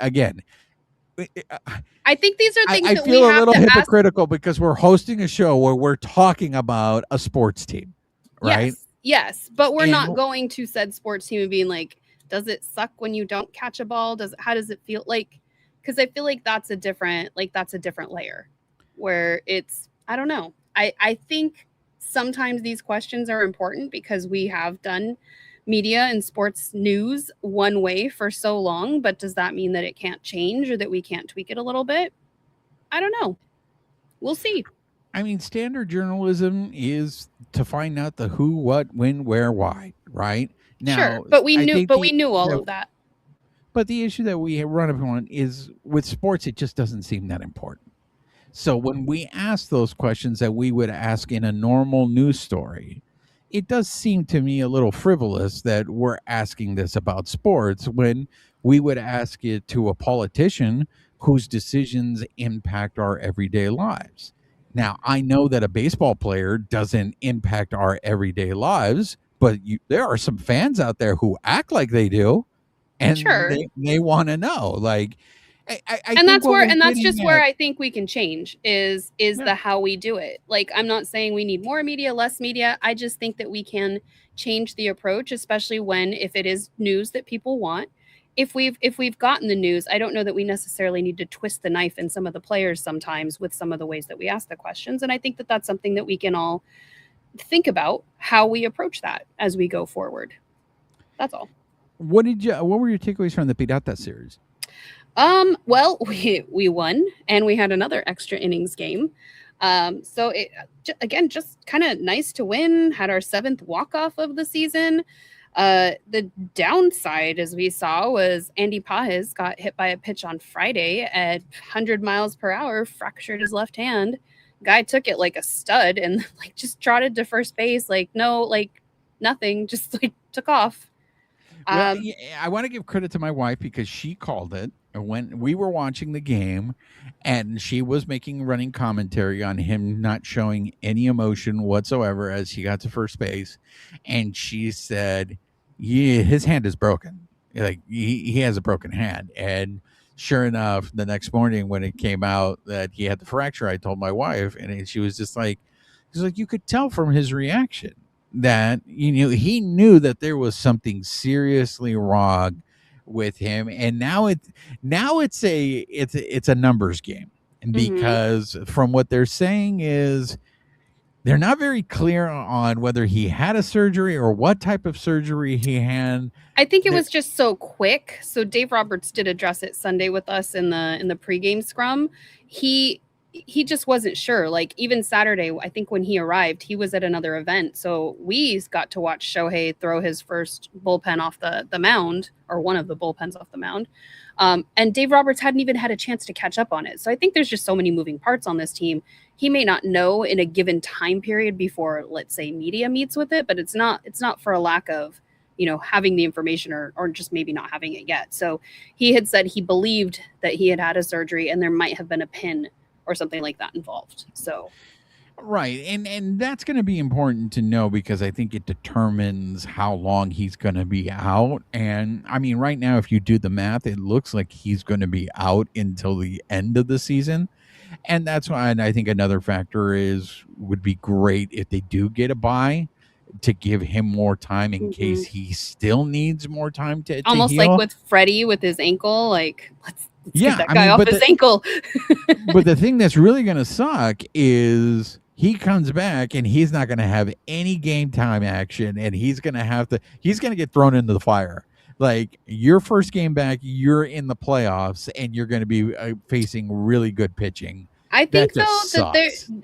again, I think these are things I that we feel a have little to hypocritical because we're hosting a show where we're talking about a sports team, right? Yes, but we're not going to said sports team and being like, does it suck when you don't catch a ball? How does it feel like? Because I feel like that's a different layer where it's, I don't know. I think sometimes these questions are important because we have done media and sports news one way for so long, but does that mean that it can't change or that we can't tweak it a little bit? I don't know. We'll see. I mean, standard journalism is to find out the who, what, when, where, why, right? Now, sure, but we I knew think but we knew all the- of that. But the issue that we run upon is with sports, it just doesn't seem that important. So when we ask those questions that we would ask in a normal news story, it does seem to me a little frivolous that we're asking this about sports when we would ask it to a politician whose decisions impact our everyday lives. Now, I know that a baseball player doesn't impact our everyday lives, but there are some fans out there who act like they do, and Sure. they want to know. Like, I And think that's what where we're and that's getting just where at- I think we can change is Yeah. the how we do it. Like, I'm not saying we need more media, less media. I just think that we can change the approach, especially when if it is news that people want. If we've gotten the news, I don't know that we necessarily need to twist the knife in some of the players sometimes with some of the ways that we ask the questions. And I think that that's something that we can all think about how we approach that as we go forward. That's all. What were your takeaways from the Pirata series? Well, we won and we had another extra innings game. So it again just kind of nice to win. Had our 7th walk-off of the season. The downside, as we saw, was Andy Pajes got hit by a pitch on Friday at 100 miles per hour, fractured his left hand. Guy took it like a stud and like just trotted to first base, like no, like nothing, just like took off. Well, I want to give credit to my wife because she called it when we were watching the game, and she was making running commentary on him not showing any emotion whatsoever as he got to first base, and she said, "Yeah, his hand is broken. Like he has a broken hand." And sure enough, the next morning when it came out that he had the fracture, I told my wife, and she was just like, "She's like, you could tell from his reaction that he knew that there was something seriously wrong with him, and now it's a numbers game because from what they're saying is they're not very clear on whether he had a surgery or what type of surgery he had. I think it was just so quick. So Dave Roberts did address it Sunday with us in the pregame scrum. He just wasn't sure. Like even Saturday, I think when he arrived, he was at another event. So we got to watch Shohei throw his first bullpen off the mound, or one of the bullpens off the mound. And Dave Roberts hadn't even had a chance to catch up on it. So I think there's just so many moving parts on this team. He may not know in a given time period before, let's say, media meets with it, but it's not for a lack of, having the information or just maybe not having it yet. So he had said he believed that he had a surgery and there might have been a pin or something like that involved. So right, and that's going to be important to know because I think it determines how long he's going to be out. And I mean, right now, if you do the math, it looks like he's going to be out until the end of the season. And that's why, and I think another factor would be great if they do get a bye to give him more time in case he still needs more time to almost heal. like with Freddie with his ankle, like let's yeah, get that guy off his ankle. But the thing that's really going to suck is he comes back and he's not going to have any game time action, and he's going to get thrown into the fire. Like your first game back, you're in the playoffs and you're going to be facing really good pitching. I think that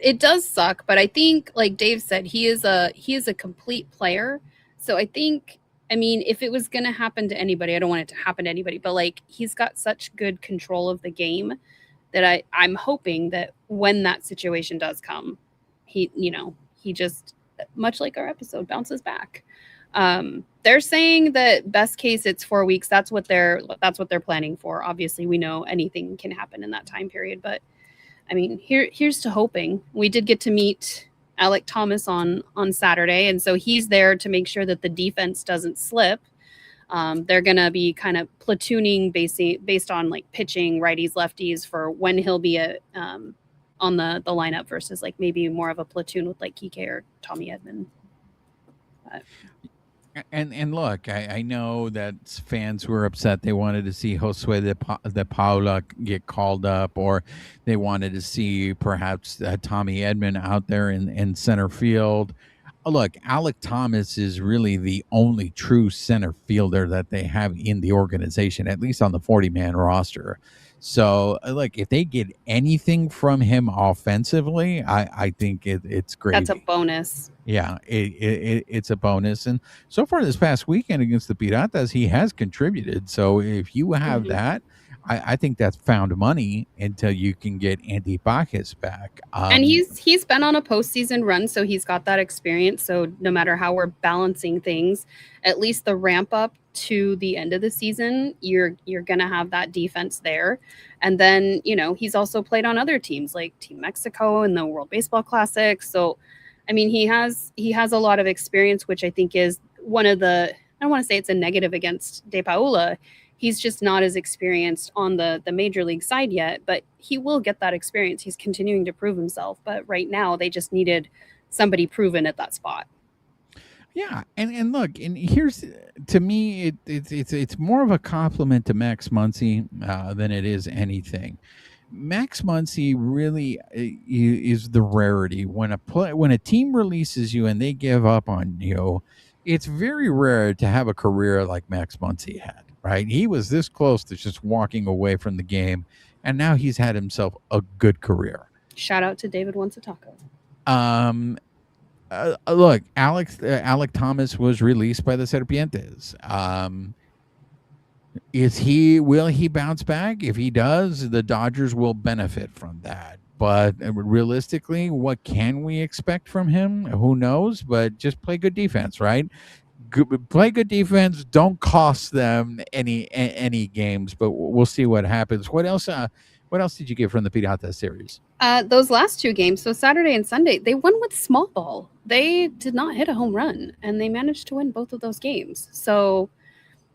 it does suck, but I think, like Dave said, he is a complete player. So I think, I mean, if it was going to happen to anybody, I don't want it to happen to anybody, but like he's got such good control of the game that I'm hoping that when that situation does come, he just, much like our episode, bounces back. They're saying that best case it's 4 weeks. That's what they're planning for. Obviously, we know anything can happen in that time period, but I mean, here's to hoping. We did get to meet Alec Thomas on Saturday, and so he's there to make sure that the defense doesn't slip. They're going to be kind of platooning based on like pitching righties, lefties for when he'll be on the lineup versus like maybe more of a platoon with like Kiké or Tommy Edman. But And look, I know that fans were upset. They wanted to see Josue de Paula get called up, or they wanted to see perhaps Tommy Edman out there in center field. Look, Alec Thomas is really the only true center fielder that they have in the organization, at least on the 40-man roster. So, look, if they get anything from him offensively, I think it's That's a gravy. bonus. Yeah, it's a bonus. And so far this past weekend against the Piratas, he has contributed. So if you have Mhm. that, I think that's found money until you can get Andy Bacchus back. And he's been on a postseason run, so he's got that experience. So no matter how we're balancing things, at least the ramp up to the end of the season, you're gonna have that defense there. And then, he's also played on other teams like Team Mexico and the World Baseball Classic. So I mean, he has a lot of experience, which I think is one of the, I don't want to say it's a negative against De Paula. He's just not as experienced on the major league side yet, but he will get that experience. He's continuing to prove himself. But right now, they just needed somebody proven at that spot. Yeah, and look, and here's, to me, it's more of a compliment to Max Muncy than it is anything. Max Muncy really is the rarity. When a team releases you and they give up on you, it's very rare to have a career like Max Muncy had. Right? He was this close to just walking away from the game, and now he's had himself a good career. Shout out to David Wants a Taco. Look, Alec Thomas was released by the Serpientes. Will he bounce back? If he does, the Dodgers will benefit from that. But realistically, what can we expect from him? Who knows? But just play good defense, right? Play good defense. Don't cost them any games. But we'll see what happens. What else? What else did you get from the Pirata series? Those last two games, so Saturday and Sunday, they won with small ball. They did not hit a home run, and they managed to win both of those games. So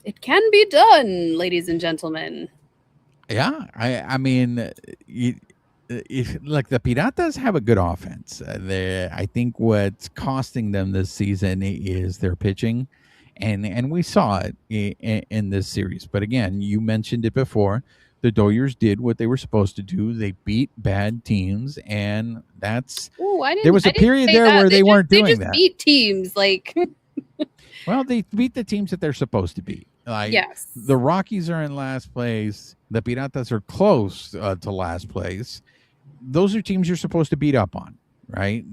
it can be done, ladies and gentlemen. Yeah, I mean, like the Piratas have a good offense. I think what's costing them this season is their pitching, and we saw it in this series. But again, you mentioned it before. The Doyers did what they were supposed to do. They beat bad teams, and that's. There was a period there where they weren't doing that. Beat teams like. Well, they beat the teams that they're supposed to beat. Like, yes. The Rockies are in last place. The Piratas are close to last place. Those are teams you're supposed to beat up on, right?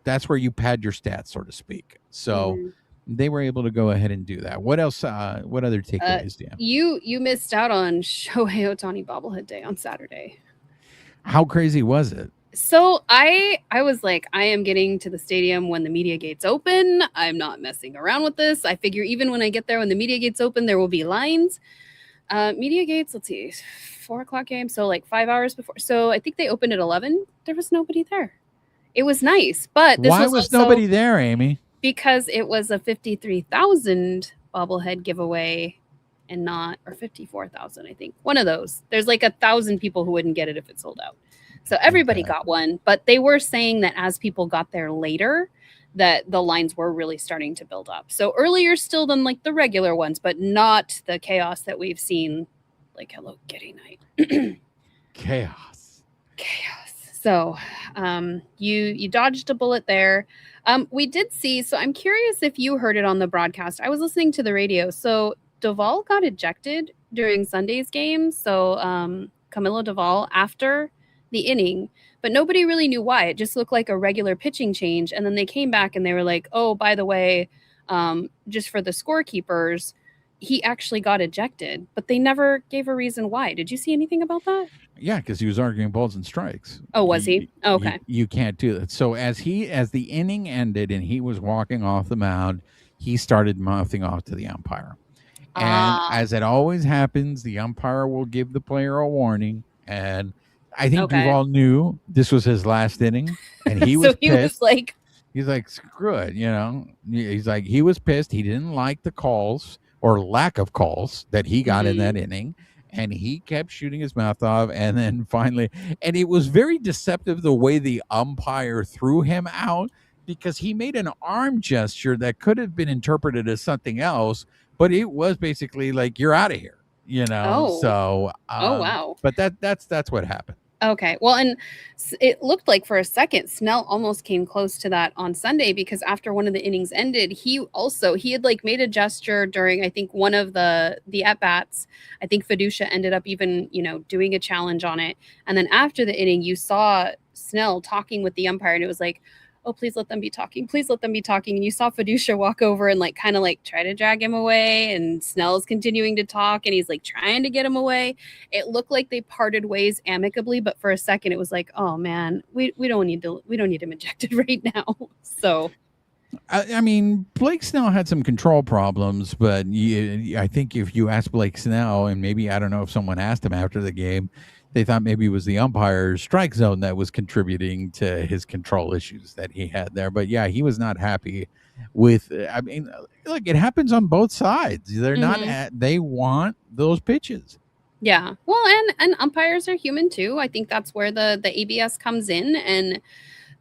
That's where you pad your stats, so to speak. So they were able to go ahead and do that. What else? What other takeaways do you have? You missed out on Shohei Ohtani bobblehead day on Saturday. How crazy was it? So I was like, I am getting to the stadium when the media gates open. I'm not messing around with this. I figure even when I get there, when the media gates open, there will be lines. Media gates, let's see, 4:00 game. So like 5 hours before. So I think they opened at 11. There was nobody there. It was nice, but this why was nobody there, Amy? Because it was a 53,000 bobblehead giveaway and not, or 54,000, I think. One of those. There's like 1,000 people who wouldn't get it if it sold out. So everybody got one, but they were saying that as people got there later, that the lines were really starting to build up. So earlier still than like the regular ones, but not the chaos that we've seen. Like, hello, Kitty Night. Chaos. So you dodged a bullet there. We did see, so I'm curious if you heard it on the broadcast. I was listening to the radio. So Duvall got ejected during Sunday's game. So Camilo Duvall after the inning, but nobody really knew why. It just looked like a regular pitching change. And then they came back and they were like, oh, by the way, just for the scorekeepers, he actually got ejected, but they never gave a reason why. Did you see anything about that? Yeah, because he was arguing balls and strikes. Oh, was he? Okay. You can't do that. So as the inning ended and he was walking off the mound, he started mouthing off to the umpire. And as it always happens, the umpire will give the player a warning. And I think Duvall knew this was his last inning, and he was pissed. He's like, screw it, He's like, he was pissed. He didn't like the calls or lack of calls that he got in that inning, and he kept shooting his mouth off. And then finally, and it was very deceptive the way the umpire threw him out. because he made an arm gesture that could have been interpreted as something else, but it was basically like, you're out of here, Oh. so Wow. but that's what happened. Okay. Well, and it looked like for a second Snell almost came close to that on Sunday, because after one of the innings ended, he had like made a gesture during, I think, one of the at bats. I think Fiducia ended up even, doing a challenge on it. And then after the inning, you saw Snell talking with the umpire, and it was like, oh, please let them be talking. Please let them be talking. And you saw Fiducia walk over and like kind of like try to drag him away, and Snell's continuing to talk, and he's like trying to get him away. It looked like they parted ways amicably, but for a second it was like, oh man, we don't need him ejected right now. So I mean, Blake Snell had some control problems, but I think if you ask Blake Snell, and maybe, I don't know if someone asked him after the game, they thought maybe it was the umpire's strike zone that was contributing to his control issues that he had there. But yeah, he was not happy with, I mean, look, it happens on both sides. They're not they want those pitches. Yeah. Well, and umpires are human too. I think that's where the ABS comes in, and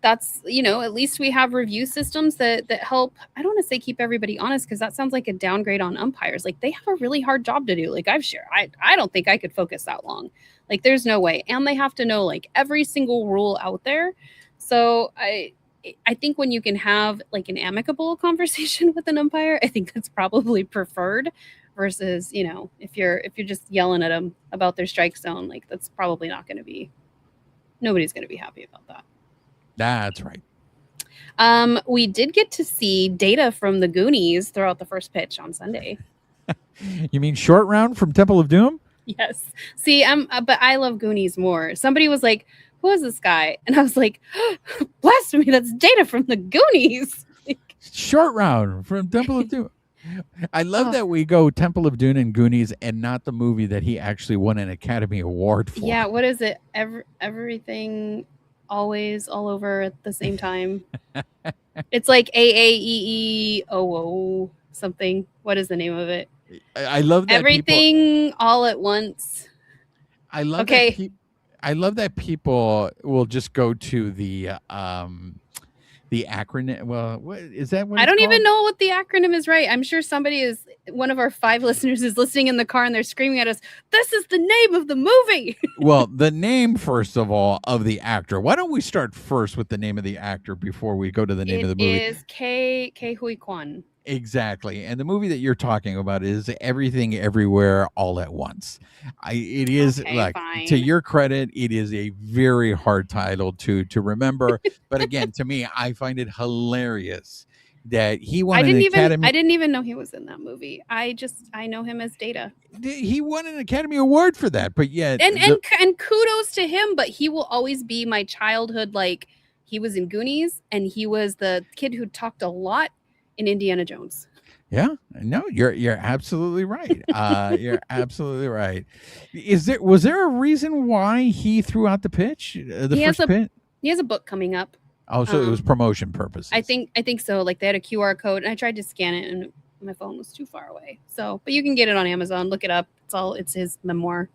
that's, at least we have review systems that help. I don't want to say keep everybody honest, because that sounds like a downgrade on umpires. Like, they have a really hard job to do. Like, I don't think I could focus that long. Like, there's no way. And they have to know like every single rule out there. So I think when you can have like an amicable conversation with an umpire, I think that's probably preferred, versus, if you're just yelling at them about their strike zone, like, that's probably nobody's going to be happy about that. That's right. We did get to see data from the Goonies throw out the first pitch on Sunday. You mean Short Round from Temple of Doom? Yes. See, but I love Goonies more. Somebody was like, who is this guy? And I was like, blasphemy, that's data from the Goonies. Short Round from Temple of Doom. I love that we go Temple of Doom and Goonies, and not the movie that he actually won an Academy Award for. Yeah, what is it? Everything always all over at the same time. It's like AAEEOO something. What is the name of it? I love that Everything all at once. I love okay. I love that people will just go to the acronym. Well, what is that? I don't even know what the acronym is. Right. I'm sure one of our 5 listeners is listening in the car and they're screaming at us, this is the name of the movie. Well, the name, first of all, of the actor. Why don't we start first with the name of the actor before we go to the name of the movie? It is Ke Huy Quan. Exactly. And the movie that you're talking about is Everything Everywhere All at Once. It is, like, fine. To your credit, it is a very hard title to remember. But again, to me, I find it hilarious that he won an Academy. I didn't even know he was in that movie. I know him as Data. He won an Academy Award for that, but yet, and kudos to him. But he will always be my childhood. Like, he was in Goonies, and he was the kid who talked a lot in Indiana Jones. Yeah, no, you're absolutely right. You're absolutely right. Was there a reason why he threw out the pitch? He has a book coming up. Oh, so it was promotion purposes. I think so. Like, they had a QR code, and I tried to scan it, and my phone was too far away. So, but you can get it on Amazon. Look it up. It's his memoir.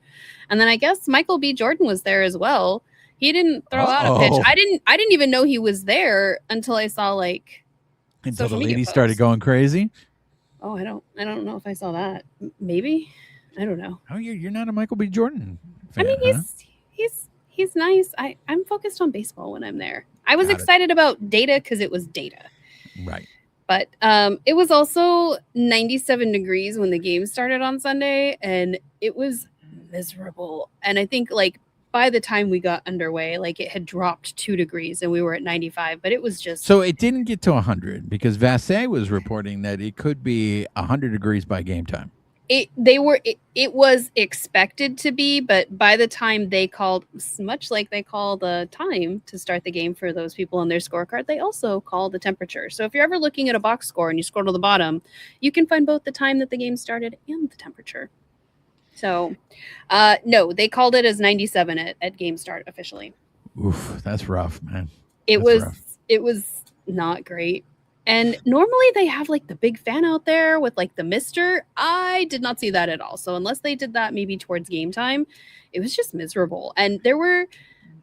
And then I guess Michael B. Jordan was there as well. He didn't throw out a pitch. I didn't even know he was there until I saw like. Until the lady started going crazy. Oh, I don't know if I saw that. Maybe, I don't know. Oh, you're not a Michael B. Jordan fan. I mean, he's nice. I'm focused on baseball when I'm there. I was excited about Data because it was Data. Right. But it was also 97 degrees when the game started on Sunday, and it was miserable. And I think like by the time we got underway, like, it had dropped 2 degrees and we were at 95, but it was just. So it didn't get to 100 because Vassay was reporting that it could be 100 degrees by game time. It was expected to be, but by the time they called, much like they call the time to start the game for those people on their scorecard, they also call the temperature. So if you're ever looking at a box score and you scroll to the bottom, you can find both the time that the game started and the temperature. So, no, they called it as 97 at game start officially. Oof, that's rough, man. It was not great. And normally they have like the big fan out there with like the mister. I did not see that at all. So unless they did that maybe towards game time, it was just miserable. And there were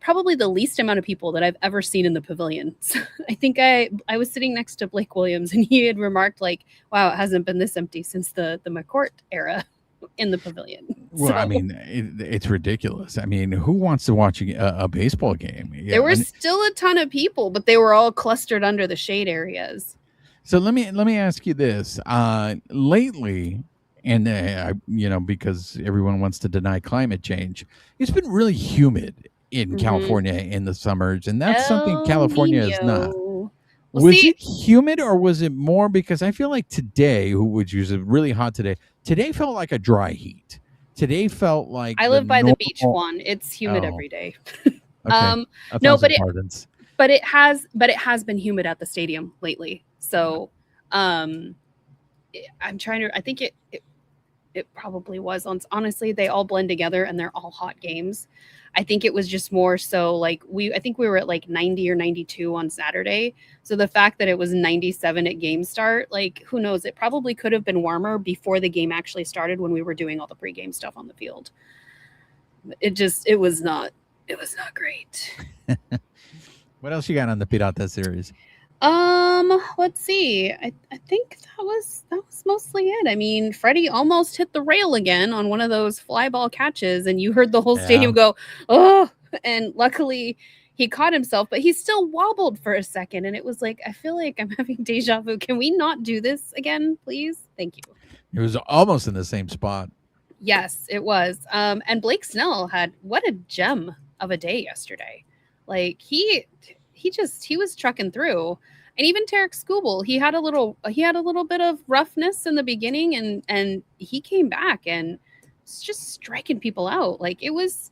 probably the least amount of people that I've ever seen in the pavilion. So I think I was sitting next to Blake Williams, and he had remarked like, wow, it hasn't been this empty since the McCourt era in the pavilion. Well, So I mean, it's ridiculous. I mean, who wants to watch a baseball game? Yeah, there were still a ton of people, but they were all clustered under the shade areas. So let me ask you this. Lately, and because everyone wants to deny climate change, it's been really humid in California in the summers, and that's something California is not. Was it humid, or was it more because I feel like today, which was really hot today felt like a dry heat. Today felt like I live by the beach, Juan. It's humid every day. Okay. No, but it has been humid at the stadium lately. So I'm trying to, I think it probably was. Honestly, they all blend together and they're all hot games. I think it was just more so like I think we were at like 90 or 92 on Saturday. So the fact that it was 97 at game start, like who knows, it probably could have been warmer before the game actually started when we were doing all the pregame stuff on the field. It was not great. What else you got on the Pirata series? Let's see. I think that was mostly it. I mean, Freddie almost hit the rail again on one of those fly ball catches, and you heard the whole stadium go, "Oh!" And luckily, he caught himself, but he still wobbled for a second, and it was like, I feel like I'm having deja vu. Can we not do this again, please? Thank you. It was almost in the same spot. Yes, it was. And Blake Snell had what a gem of a day yesterday. Like he was trucking through. And even Tarek Skubal, he had a little bit of roughness in the beginning, and he came back and was just striking people out. Like it was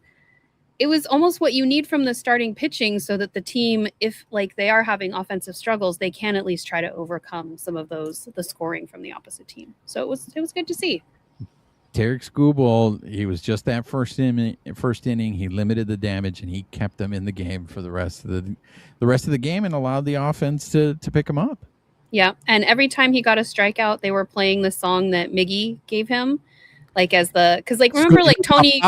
almost what you need from the starting pitching, so that the team, if like they are having offensive struggles, they can at least try to overcome some of the scoring from the opposite team. So it was good to see. Tarek Skubal, he was just that first inning. He limited the damage, and he kept them in the game for the rest of the game, and allowed the offense to pick him up. Yeah, and every time he got a strikeout, they were playing the song that Miggy gave him, like because like remember like Tony.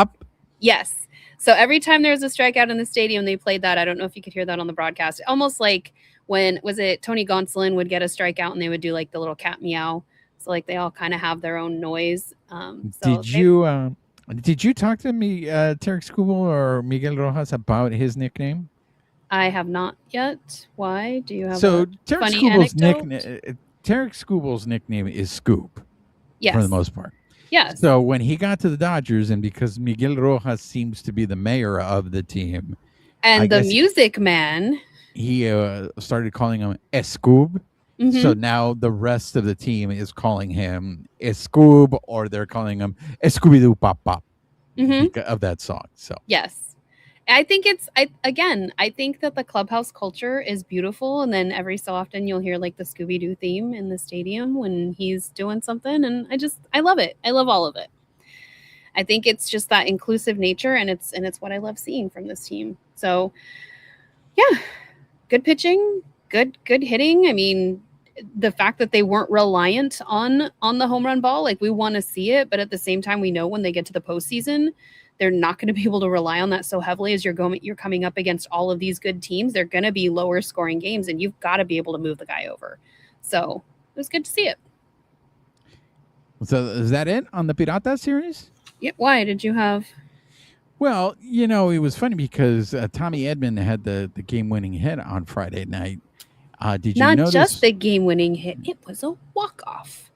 Yes. So every time there was a strikeout in the stadium, they played that. I don't know if you could hear that on the broadcast. Almost like when Tony Gonsolin would get a strikeout, and they would do like the little cat meow. So like they all kind of have their own noise. Did you talk to me, Tarek Skubal or Miguel Rojas, about his nickname? I have not yet. Why? Do you have Tarek Skubal's nickname is Scoop. Yes. For the most part. Yes. So when he got to the Dodgers, and because Miguel Rojas seems to be the mayor of the team, and the music man, he started calling him Scoob. Mm-hmm. So now the rest of the team is calling him Scoob, or they're calling him Scooby-Doo Pop Pop of that song. So yes, I think I think that the clubhouse culture is beautiful, and then every so often you'll hear like the Scooby-Doo theme in the stadium when he's doing something, and I love it. I love all of it. I think it's just that inclusive nature, and it's what I love seeing from this team. So yeah, good pitching, good hitting. I mean, the fact that they weren't reliant on the home run ball, like we want to see it, but at the same time, we know when they get to the postseason, they're not going to be able to rely on that so heavily as you're coming up against all of these good teams. They're going to be lower scoring games, and you've got to be able to move the guy over. So it was good to see it. So is that it on the Pirata series? Yeah. Why did you have? Well, it was funny because Tommy Edman had the game-winning hit on Friday night. Did you notice? Not just the game-winning hit; it was a walk-off.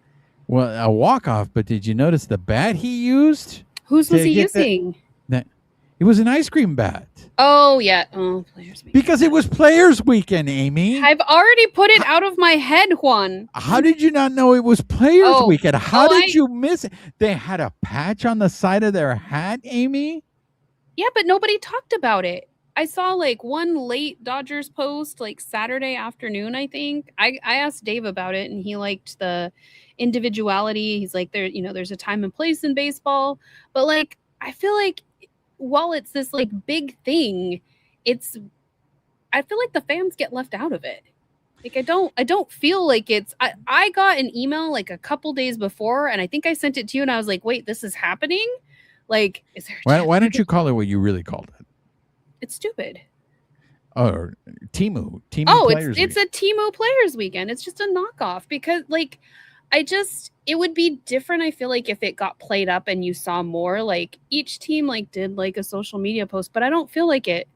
Well, a walk-off, but did you notice the bat he used? Whose was he using? It was an ice cream bat. Oh yeah, Players Weekend. Because it was Players Weekend, Amie. I've already put it out of my head, Juan. How did you not know it was Players Weekend? How did you miss it? They had a patch on the side of their hat, Amie. Yeah, but nobody talked about it. I saw like one late Dodgers post like Saturday afternoon, I think. I asked Dave about it, and he liked the individuality. He's like, there's a time and place in baseball. But like, I feel like while it's this like big thing, I feel like the fans get left out of it. Like I don't feel like it's I got an email like a couple days before, and I think I sent it to you, and I was like, wait, this is happening? Like, is there why don't you call it what you really called it? It's stupid. Or Temu Oh, Players it's a Temu Players Weekend. It's just a knockoff because like it would be different. I feel like if it got played up and you saw more, like each team like did like a social media post, but I don't feel like it.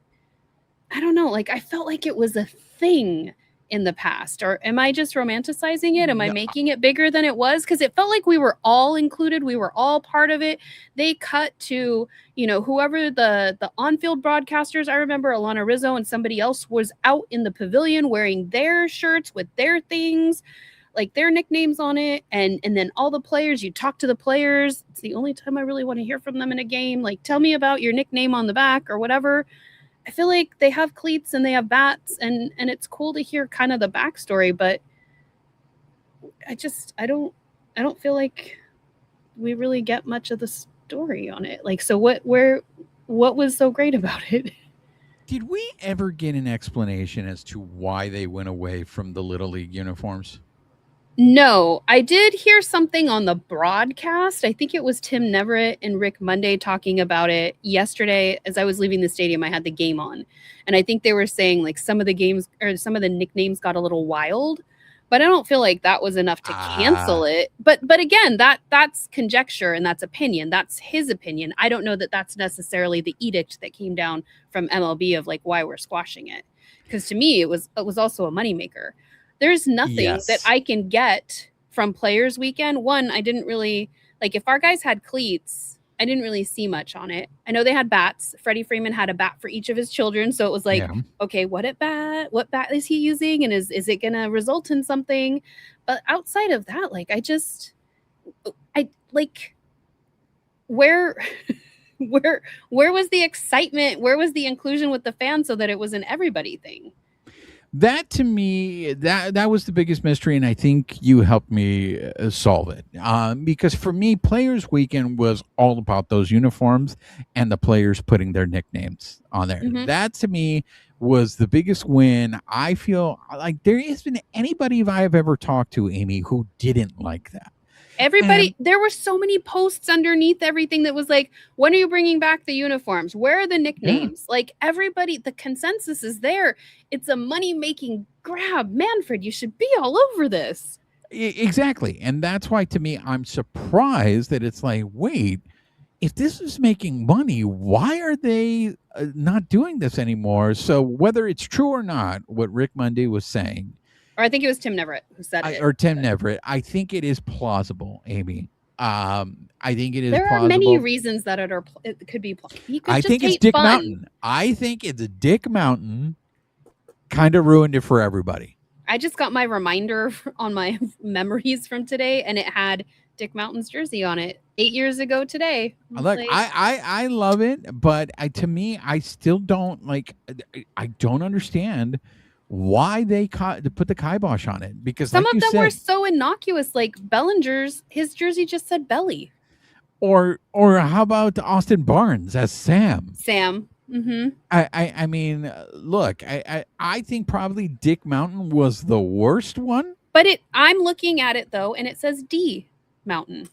I don't know. Like I felt like it was a thing in the past, or am I just romanticizing it? Am I No, making it bigger than it was? Because it felt like we were all included. We were all part of it. They cut to, whoever the on-field broadcasters. I remember Alana Rizzo and somebody else was out in the pavilion wearing their shirts with their things, like their nicknames on it. And then all the players, you talk to the players. It's the only time I really want to hear from them in a game. Like, tell me about your nickname on the back or whatever. I feel like they have cleats and they have bats, and it's cool to hear kind of the backstory, but I don't feel like we really get much of the story on it. Like, so what was so great about it? did we ever get an explanation as to why they went away from the Little League uniforms? No, I did hear something on the broadcast. I think it was Tim Neverett and Rick Monday talking about it yesterday. As I was leaving the stadium, I had the game on. And I think they were saying like some of the games or some of the nicknames got a little wild, but I don't feel like that was enough to cancel it. But again, that's conjecture and that's opinion. That's his opinion. I don't know that that's necessarily the edict that came down from MLB of like why we're squashing it. Because to me, it was also a moneymaker. There's nothing that I can get from Players Weekend. One, I didn't really like if our guys had cleats, I didn't really see much on it. I know they had bats. Freddie Freeman had a bat for each of his children. So it was like, okay, what bat is he using? And is it going to result in something? But outside of that, like, where was the excitement? Where was the inclusion with the fans so that it was an everybody thing? That to me, that was the biggest mystery, and I think you helped me solve it. Because for me, Players Weekend was all about those uniforms and the players putting their nicknames on there. Mhm. That to me was the biggest win. I feel like there isn't anybody I've ever talked to, Amy, who didn't like that. Everybody, there were so many posts underneath everything that was like, when are you bringing back the uniforms? Where are the nicknames? Like everybody, the consensus is there. It's a money-making grab. Manfred, you should be all over this. Exactly. And that's why to me, I'm surprised that it's like, wait, if this is making money, why are they not doing this anymore? So whether it's true or not, what Rick Monday was saying, or I think it was Tim Neverett who said it. Or Tim Neverett. I think it is plausible, Amy. I think it is there plausible. Are many reasons that it could be. I think it's Dick Mountain. I think it's Dick Mountain kind of ruined it for everybody. I just got my reminder on my memories from today, and it had Dick Mountain's jersey on it 8 years ago today. Look, I love it, but to me, I still don't like. I don't understand why they put the kibosh on it, because some like of them said, were so innocuous. Like Bellinger's, his jersey just said Belly. Or how about Austin Barnes as Sam? Mm-hmm. I mean, look, I think probably Dick Mountain was the worst one. But I'm looking at it though, and it says D Mountain.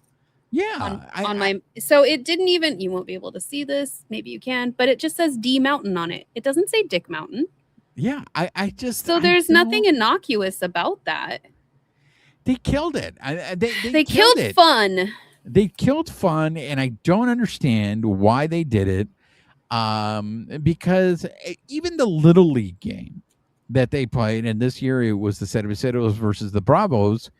Yeah, so it didn't even. You won't be able to see this. Maybe you can, but it just says D Mountain on it. It doesn't say Dick Mountain. Yeah, I just so there's nothing innocuous about that. They killed it. They killed fun. They killed fun, and I don't understand why they did it. Because even the Little League game that they played, and this year it was the Cerveceros versus the Bravos.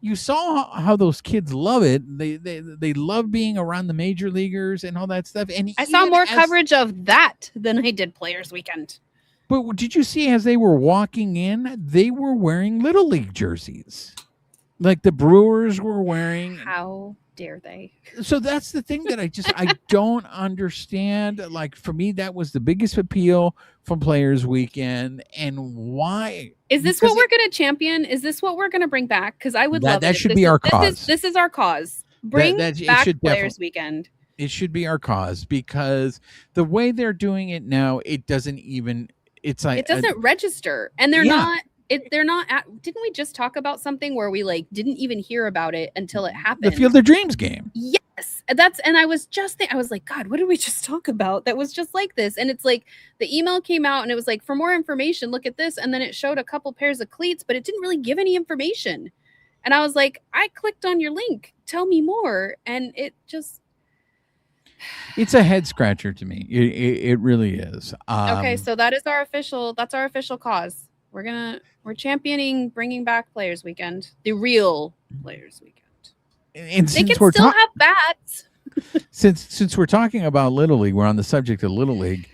You saw how those kids love it. They love being around the major leaguers and all that stuff. And I saw more coverage of that than I did Players Weekend. But did you see as they were walking in, they were wearing Little League jerseys, like the Brewers were wearing. How dare they? So that's the thing that I don't understand. Like for me, that was the biggest appeal from Players Weekend. And why is this what we're going to champion? Is this what we're going to bring back? Because I would love that. It. Should be our cause. This is our cause. Bring back Players Weekend. It should be our cause, because the way they're doing it now, it doesn't even. It's like it doesn't register, and they're not. They're not. Didn't we just talk about something where we like didn't even hear about it until it happened? The Field of Dreams game. Yes, and I was just I was like, God, what did we just talk about? That was just like this. And it's like the email came out and it was like, for more information, look at this. And then it showed a couple pairs of cleats, but it didn't really give any information. And I was like, I clicked on your link. Tell me more. And it just. It's a head scratcher to me. It really is. Okay, so that's our official cause. We're championing bringing back Players Weekend, the real Players Weekend. And they can still have bats. since we're talking about Little League, we're on the subject of Little League.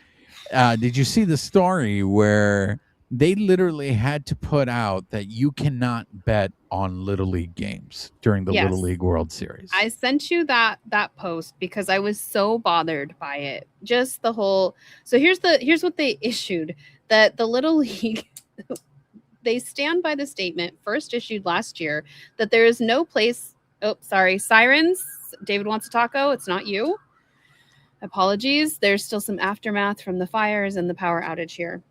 Did you see the story where they literally had to put out that you cannot bet on Little League games during the Little League World Series? I sent you that post because I was so bothered by it. Just the whole. So here's what they issued, that the Little League they stand by the statement first issued last year that there is no place. Oh, sorry, sirens. David wants a taco. It's not you. Apologies. There's still some aftermath from the fires and the power outage here.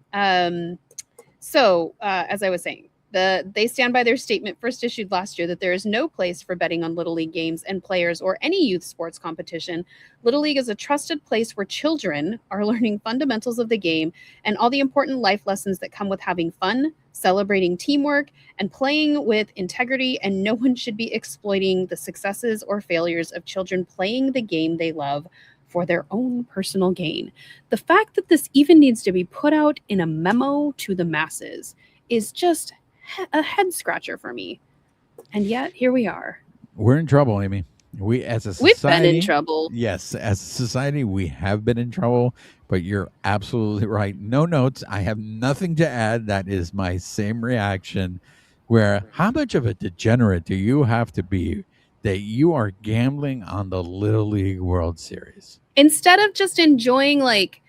So, as I was saying, they stand by their statement first issued last year that there is no place for betting on Little League games and players or any youth sports competition. Little League is a trusted place where children are learning fundamentals of the game and all the important life lessons that come with having fun, celebrating teamwork, and playing with integrity, and no one should be exploiting the successes or failures of children playing the game they love for their own personal gain. The fact that this even needs to be put out in a memo to the masses is just a head scratcher for me. And yet here we are. We're in trouble, Amy. We've been in trouble. Yes, as a society, we have been in trouble, but you're absolutely right. No notes. I have nothing to add. That is my same reaction. Where how much of a degenerate do you have to be that you are gambling on the Little League World Series? Instead of just enjoying, like,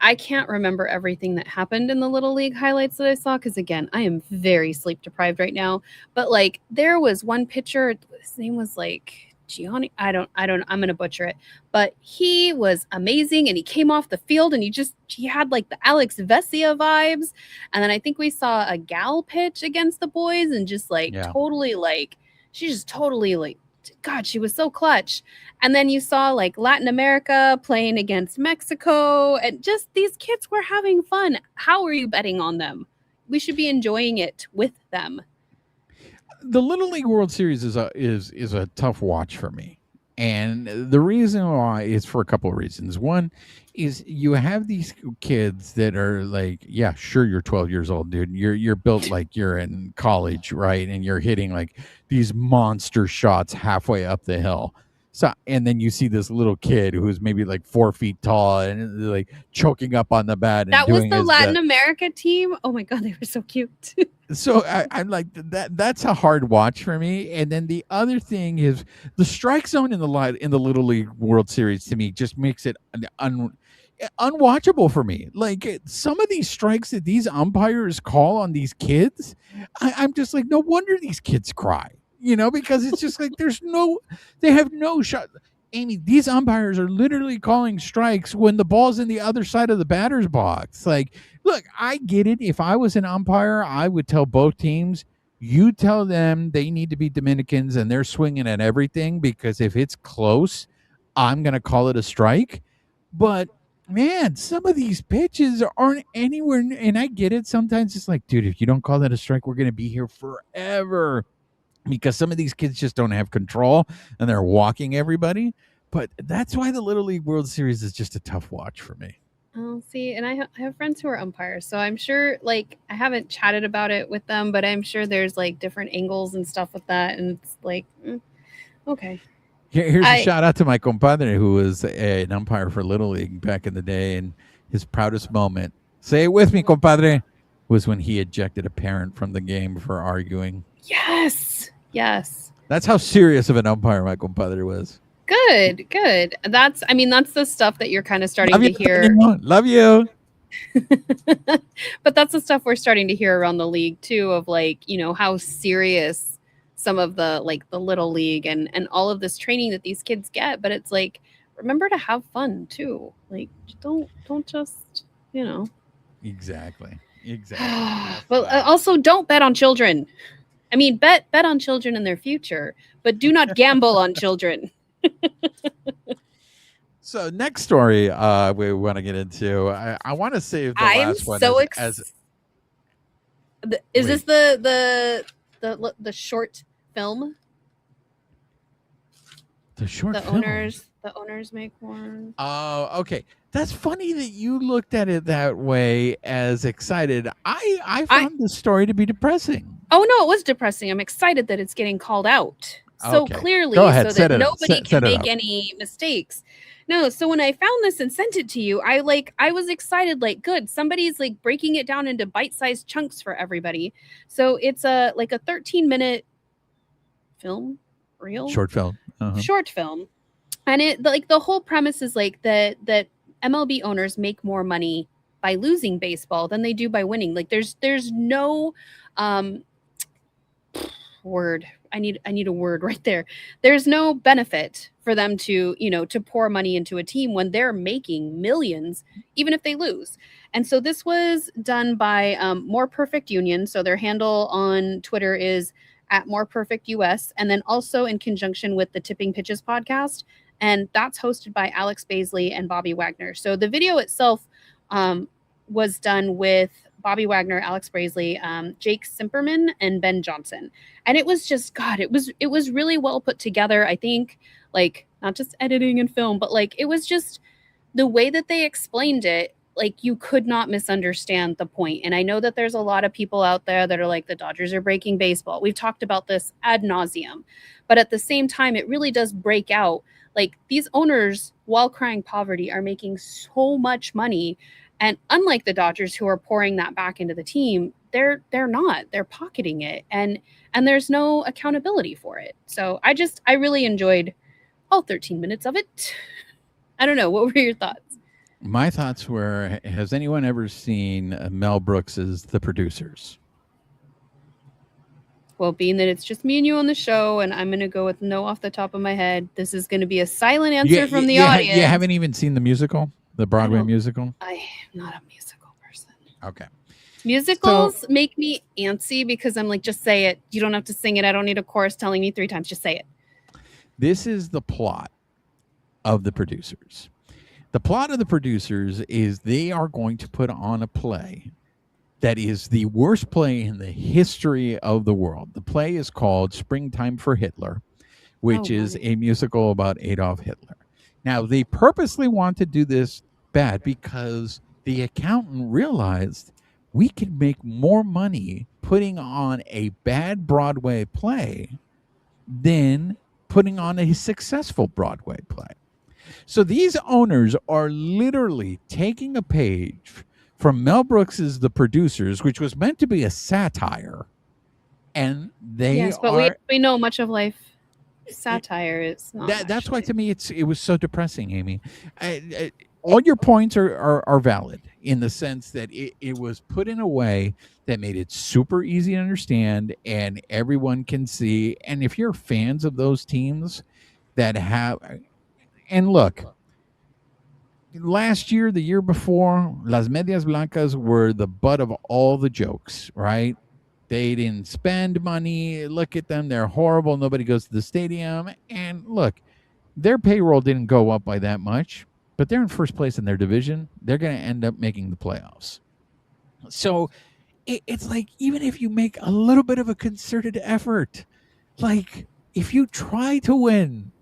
I can't remember everything that happened in the Little League highlights that I saw because, again, I am very sleep deprived right now. But, like, there was one pitcher, his name was, like, Gianni. I don't, I'm going to butcher it. But he was amazing, and he came off the field, and he had, like, the Alex Vesia vibes. And then I think we saw a gal pitch against the boys and just, like, totally, like, she just totally, like, God, she was so clutch. And then you saw like Latin America playing against Mexico, and just these kids were having fun. How are you betting on them? We should be enjoying it with them. The Little League World Series is a tough watch for me. And the reason why is for a couple of reasons. One is you have these kids that are like, yeah, sure, you're 12 years old, dude. You're built like you're in college, right? And you're hitting like these monster shots halfway up the hill. So, and then you see this little kid who's maybe like 4 feet tall and like choking up on the bat. And that was the Latin America team. Oh my God, they were so cute. So I'm like that. That's a hard watch for me. And then the other thing is the strike zone in the Little League World Series to me just makes it unwatchable for me. Like some of these strikes that these umpires call on these kids, I'm just like, no wonder these kids cry. You know, because it's just like they have no shot. Amy, these umpires are literally calling strikes when the ball's in the other side of the batter's box. Like, look, I get it. If I was an umpire, I would tell both teams, you tell them they need to be Dominicans and they're swinging at everything, because if it's close, I'm going to call it a strike. But man, some of these pitches aren't anywhere. And I get it. Sometimes it's like, dude, if you don't call that a strike, we're going to be here forever. Because some of these kids just don't have control and they're walking everybody. But that's why the Little League World Series is just a tough watch for me. Oh, see, and I have friends who are umpires, so I'm sure, like, I haven't chatted about it with them, but I'm sure there's, like, different angles and stuff with that, and it's like, okay. Here's a shout out to my compadre, who was an umpire for Little League back in the day, and his proudest moment, say it with me, compadre, was when he ejected a parent from the game for arguing. Yes. That's how serious of an umpire my compadre was. Good. That's the stuff that you're kind of starting to hear. Love you. But that's the stuff we're starting to hear around the league too, of like, you know, how serious some of the, like, the Little League and all of this training that these kids get. But it's like, remember to have fun too. Like, don't just, you know. Exactly. Well, also don't bet on children. I mean, bet on children and their future, but do not gamble on children. So next story we want to get into. I want to save the I'm last one so as excited. Is this the short film? the short The film. owners make one. Oh, okay. That's funny that you looked at it that way as excited. I found the story to be depressing. Oh no, it was depressing. I'm excited that it's getting called out so Okay. clearly, Go ahead, so set that it up. nobody Set can it make up. any mistakes. No, so when I found this and sent it to you, I was excited, like, good, somebody's like breaking it down into bite-sized chunks for everybody. So it's a 13-minute film, Short film. short film, and it like the whole premise is like that MLB owners make more money by losing baseball than they do by winning. Like there's no word. I need a word right there. There's no benefit for them to, to pour money into a team when they're making millions, even if they lose. And so this was done by More Perfect Union. So their handle on Twitter is at More Perfect US, and then also in conjunction with the Tipping Pitches podcast. And that's hosted by Alex Baisley and Bobby Wagner. So the video itself was done with Bobby Wagner, Alex Baisley, Jake Simperman, and Ben Johnson. And it was just, God, it was really well put together. I think, like, not just editing and film, but like it was just the way that they explained it. Like, you could not misunderstand the point. And I know that there's a lot of people out there that are like, the Dodgers are breaking baseball. We've talked about this ad nauseum, but at the same time, it really does break out. Like, these owners, while crying poverty, are making so much money. And unlike the Dodgers, who are pouring that back into the team, they're not. They're pocketing it, and there's no accountability for it. So I really enjoyed all 13 minutes of it. I don't know. What were your thoughts? My thoughts were: has anyone ever seen Mel Brooks's The Producers? Well, being that it's just me and you on the show, and I'm going to go with no off the top of my head, this is going to be a silent answer from the audience. You haven't even seen the musical, the Broadway musical? I'm not a musical person. Okay. Musicals make me antsy because I'm like, just say it. You don't have to sing it. I don't need a chorus telling me 3 times. Just say it. This is the plot of The Producers. The plot of The Producers is they are going to put on a play that is the worst play in the history of the world. The play is called Springtime for Hitler, which is a musical about Adolf Hitler. Now, they purposely want to do this bad because the accountant realized we could make more money putting on a bad Broadway play than putting on a successful Broadway play. So these owners are literally taking a page from Mel Brooks's The Producers, which was meant to be a satire, and we know much of life satire is not. That's why to me it was so depressing, Amy. All your points are valid in the sense that it was put in a way that made it super easy to understand and everyone can see. And if you're fans of those teams that have, and look, last year, the year before, Las Medias Blancas were the butt of all the jokes, right? They didn't spend money. Look at them. They're horrible. Nobody goes to the stadium. And look, their payroll didn't go up by that much, but they're in first place in their division. They're going to end up making the playoffs. So it's like, even if you make a little bit of a concerted effort, like if you try to win,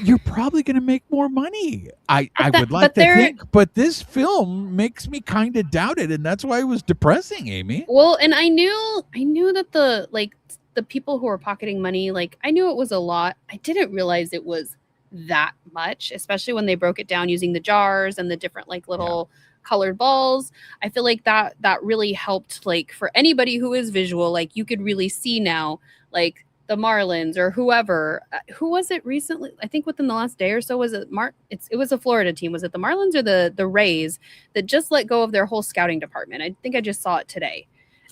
you're probably going to make more money. I would like to think, but this film makes me kind of doubt it, and that's why it was depressing, Amy. Well, and I knew that the people who were pocketing money, like, I knew it was a lot. I didn't realize it was that much, especially when they broke it down using the jars and the different like little colored balls. I feel like that really helped, like, for anybody who is visual, like you could really see now, like the Marlins or whoever. Who was it recently? I think within the last day or so, was it it was a Florida team. Was it the Marlins or the Rays that just let go of their whole scouting department? I think I just saw it today.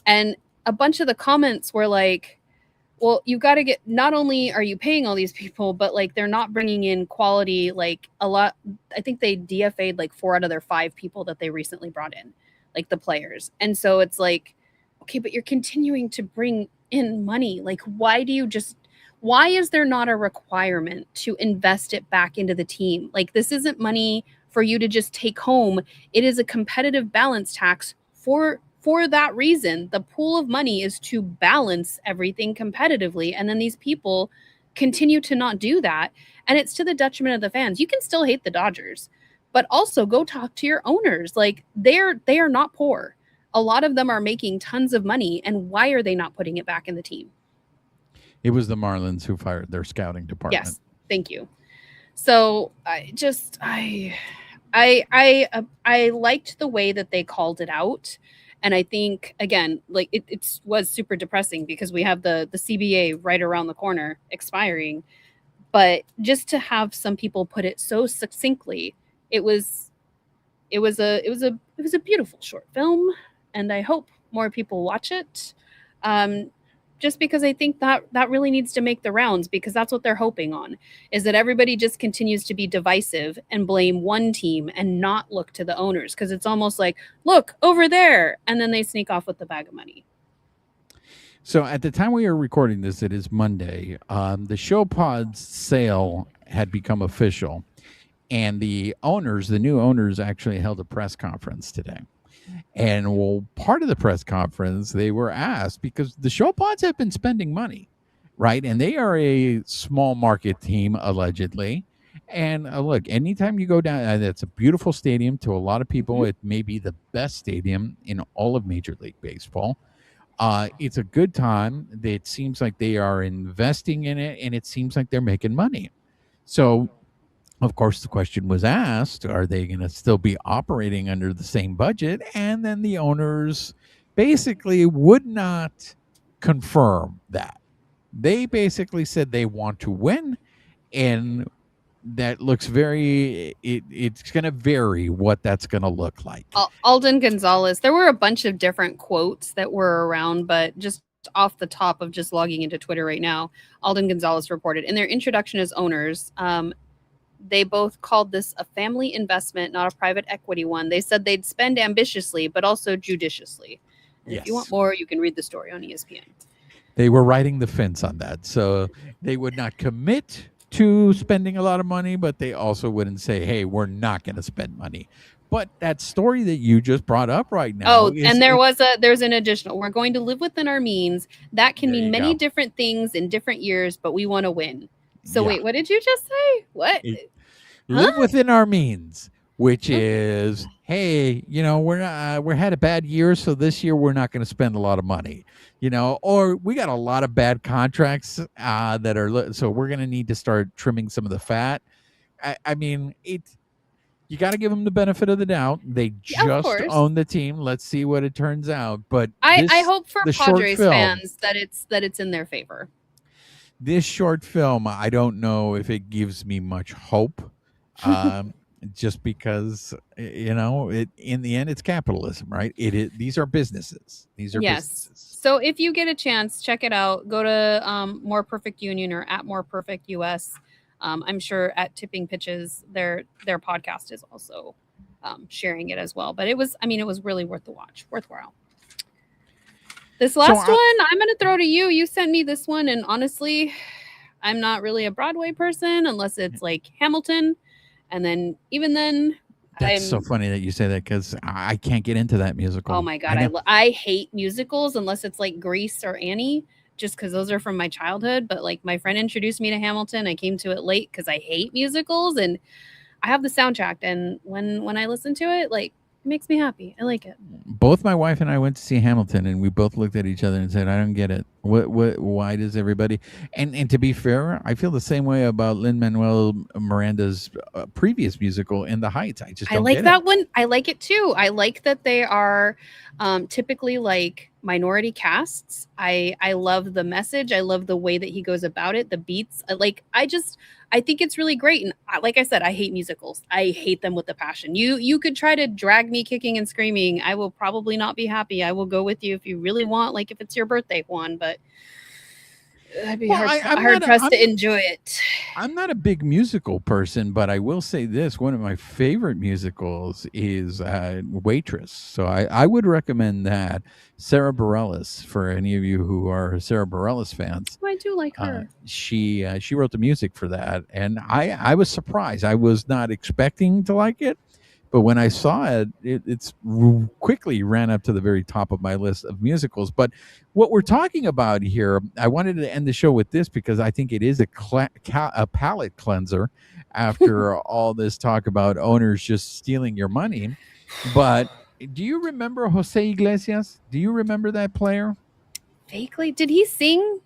And a bunch of the comments were like, well, you got to get, not only are you paying all these people, but like they're not bringing in quality, like a lot. I think they DFA'd like 4 out of their 5 people that they recently brought in, like the players. And so it's like, okay, but you're continuing to bring in money. Like, why why is there not a requirement to invest it back into the team? Like, this isn't money for you to just take home. It is a competitive balance tax for that reason. The pool of money is to balance everything competitively, and then these people continue to not do that, and it's to the detriment of the fans. You can still hate the Dodgers, but also go talk to your owners. Like, they are not poor. A lot of them are making tons of money, and why are they not putting it back in the team? It was the Marlins who fired their scouting department. Yes, thank you. So I liked the way that they called it out. And I think, again, like it was super depressing because we have the CBA right around the corner expiring. But just to have some people put it so succinctly, it was a beautiful short film, and I hope more people watch it. Just because I think that really needs to make the rounds, because that's what they're hoping on, is that everybody just continues to be divisive and blame one team and not look to the owners, because it's almost like, look over there, and then they sneak off with the bag of money. So at the time we are recording this, it is Monday. The Show Pod's sale had become official, and the new owners actually held a press conference today. And well, part of the press conference, they were asked, because the Show Pods have been spending money, right? And they are a small market team, allegedly. And look, anytime you go down, it's a beautiful stadium to a lot of people. It may be the best stadium in all of Major League Baseball. It's a good time. It seems like they are investing in it, and it seems like they're making money. So, of course, the question was asked, are they going to still be operating under the same budget? And then the owners basically would not confirm that. They basically said they want to win, and that looks it's going to vary what that's going to look like. Alden Gonzalez, there were a bunch of different quotes that were around, but just off the top of just logging into Twitter right now, Alden Gonzalez reported in their introduction as owners, they both called this a family investment, not a private equity one. They said they'd spend ambitiously, but also judiciously. And Yes. If you want more, you can read the story on ESPN. They were riding the fence on that. So they would not commit to spending a lot of money, but they also wouldn't say, hey, we're not going to spend money. But that story that you just brought up right now. And there's an additional. We're going to live within our means. That can mean many different things in different years, but we want to win. So wait, what did you just say? What? Live within our means, which is, hey, we're had a bad year, so this year we're not going to spend a lot of money, or we got a lot of bad contracts that are, so we're going to need to start trimming some of the fat. I mean, you got to give them the benefit of the doubt. They just own the team. Let's see what it turns out. But I hope for Padres fans that it's in their favor. This short film, I don't know if it gives me much hope. Just because in the end it's capitalism, right? These are businesses. Businesses. So if you get a chance, check it out. Go to More Perfect Union or at More Perfect US. I'm sure at Tipping Pitches their podcast is also sharing it as well. But it was really worthwhile. This last one I'm going to throw to you. You sent me this one, and honestly, I'm not really a Broadway person unless it's like Hamilton. And then even then, that's so funny that you say that, because I can't get into that musical. Oh my God. I hate musicals unless it's like Grease or Annie, just because those are from my childhood. But like my friend introduced me to Hamilton. I came to it late because I hate musicals, and I have the soundtrack. And when I listen to it, like, it makes me happy. I like it. Both my wife and I went to see Hamilton, and we both looked at each other and said, I don't get it. Why does everybody? And to be fair, I feel the same way about Lin-Manuel Miranda's previous musical, In the Heights. I just don't like get that it. one. I like it too. I like that they are typically like minority casts. I love the message. I love the way that he goes about it. The beats. I think it's really great. And like I said, I hate musicals. I hate them with a passion. You could try to drag me kicking and screaming. I will probably not be happy. I will go with you if you really want, like if it's your birthday, Juan, but I'd be hard pressed to enjoy it. I'm not a big musical person, but I will say this: one of my favorite musicals is Waitress. So I would recommend that. Sarah Bareilles, for any of you who are Sarah Bareilles fans. Oh, I do like her. She wrote the music for that, and I was surprised. I was not expecting to like it, but when I saw it, it's quickly ran up to the very top of my list of musicals. But what we're talking about here, I wanted to end the show with this because I think it is a palate cleanser after all this talk about owners just stealing your money. But do you remember Jose Iglesias? Do you remember that player? Vaguely, did he sing?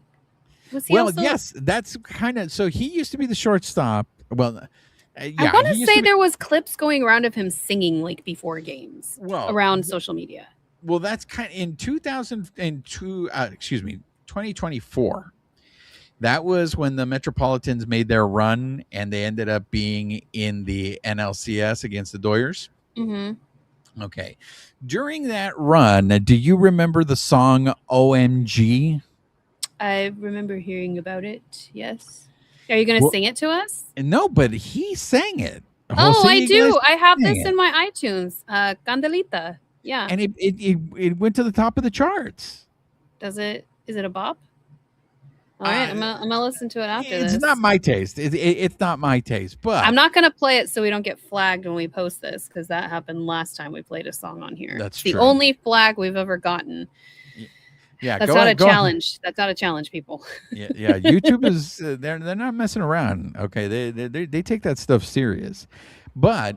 Was he Well, also? yes, that's kind of so. He used to be the shortstop. Well, I yeah, want he to used say to be. there was clips going around of him singing like before games Well, around social media. Well, that's kind of in 2002. Excuse me, 2024. That was when the Metropolitans made their run, and they ended up being in the NLCS against the Doyers. Mm-hmm. Okay, during that run, do you remember the song "OMG"? I remember hearing about it. Yes. Are you going to Well, sing it to us? no, but he sang it. Oh, Jose I do. Iglesias I have sang this it. in my iTunes. Candelita. Yeah. And it went to the top of the charts. Does it? Is it a bop? All right, I'm gonna listen to it after It's this. not my taste. It's not my taste, but I'm not gonna play it so we don't get flagged when we post this because that happened last time we played a song on here. That's it's the true. only flag we've ever gotten. Yeah, that's not a challenge. That's not a challenge, people. Yeah. YouTube is they're not messing around. Okay, they take that stuff serious, but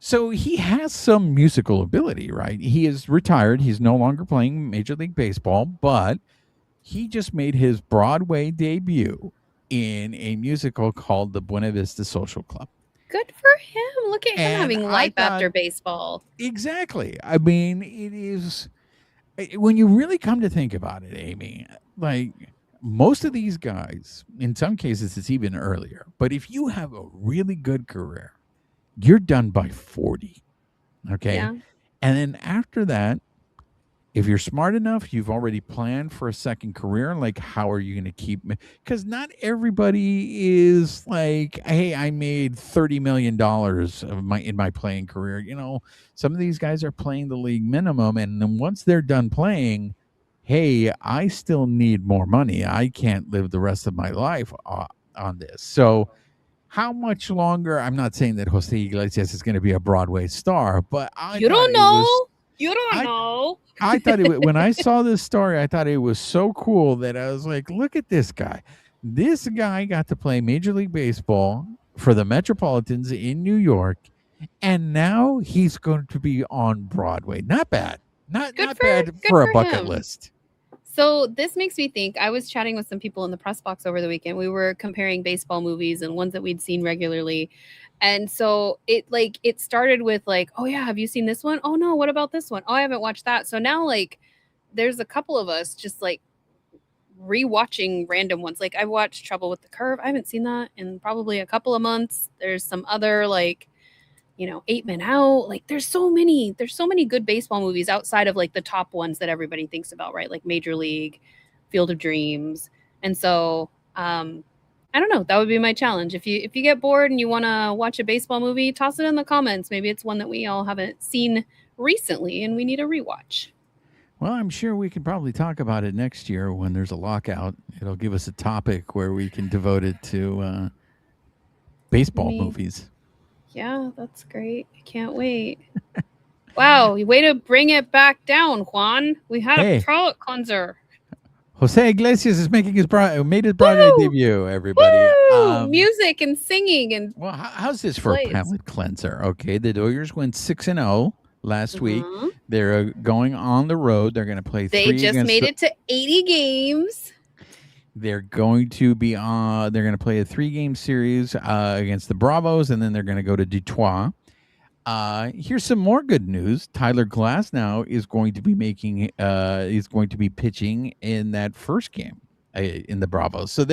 so he has some musical ability, right? He is retired. He's no longer playing Major League Baseball, but he just made his Broadway debut in a musical called The Buena Vista Social Club. Good for him. Look at him having life after baseball. Exactly. I mean, it is. When you really come to think about it, Amie, like most of these guys, in some cases, it's even earlier. But if you have a really good career, you're done by 40. Okay. Yeah. And then after that, if you're smart enough, you've already planned for a second career. Like, how are you going to keep? Because not everybody is like, hey, I made $30 million in my playing career. You know, some of these guys are playing the league minimum, and then once they're done playing, hey, I still need more money. I can't live the rest of my life on this. So, how much longer? I'm not saying that Jose Iglesias is going to be a Broadway star, but you don't know. You don't know. I thought when I saw this story, I thought it was so cool that I was like, look at this guy. This guy got to play Major League Baseball for the Metropolitans in New York, and now he's going to be on Broadway. Not bad. Not bad for a bucket list. So this makes me think, I was chatting with some people in the press box over the weekend. We were comparing baseball movies and ones that we'd seen regularly. And so it started with like, oh yeah, have you seen this one? Oh no, what about this one? Oh, I haven't watched that. So now like there's a couple of us just like rewatching random ones. Like I watched Trouble with the Curve. I haven't seen that in probably a couple of months. There's some other like, 8 Men Out. Like there's so many good baseball movies outside of like the top ones that everybody thinks about, right? Like Major League, Field of Dreams. And so I don't know. That would be my challenge. If you get bored and you want to watch a baseball movie, toss it in the comments. Maybe it's one that we all haven't seen recently and we need a rewatch. Well, I'm sure we can probably talk about it next year when there's a lockout. It'll give us a topic where we can devote it to baseball movies. Yeah, that's great. I can't wait. Wow, way to bring it back down, Juan. We had a palate cleanser. Jose Iglesias is made his Broadway debut, everybody. Music and singing. And well, how's this for a palate cleanser? Okay, the Doyers went 6-0 last week. They're going on the road. They're going to play They just made it to 80 games. They're going to be they're going to play a 3-game series against the Bravos, and then they're going to go to Detroit. Here's some more good news. Tyler Glasnow is going to be pitching in that first game in the Bravos. So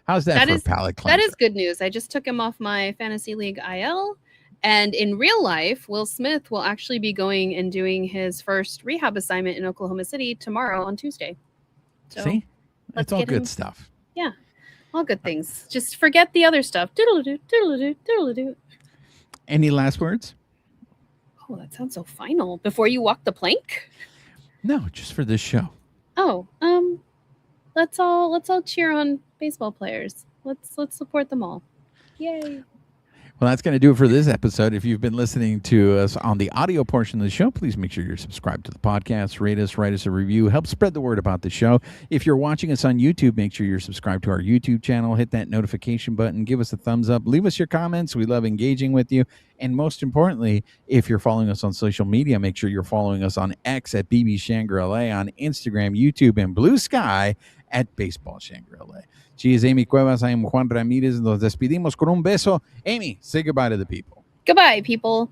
how's that for a palate cleanser? That is good news. I just took him off my Fantasy League IL, and in real life, Will Smith will actually be going and doing his first rehab assignment in Oklahoma City tomorrow on Tuesday. So see, that's all good stuff. Yeah. All good things. Just forget the other stuff. Doodle-doo, doodle-doo, doodle-doo. Any last words? Oh, that sounds so final. Before you walk the plank? No, just for this show. Oh, let's all cheer on baseball players. Let's support them all. Yay. Well, that's going to do it for this episode. If you've been listening to us on the audio portion of the show, please make sure you're subscribed to the podcast, rate us, write us a review, help spread the word about the show. If you're watching us on YouTube, make sure you're subscribed to our YouTube channel, hit that notification button, give us a thumbs up, leave us your comments. We love engaging with you. And most importantly, if you're following us on social media, make sure you're following us on X at BB Shangri-La, on Instagram, YouTube, and Bluesky at Baseball Shangri-La. She is Amie Cuevas. I am Juan Ramirez. Nos despedimos con un beso. Amie, say goodbye to the people. Goodbye, people.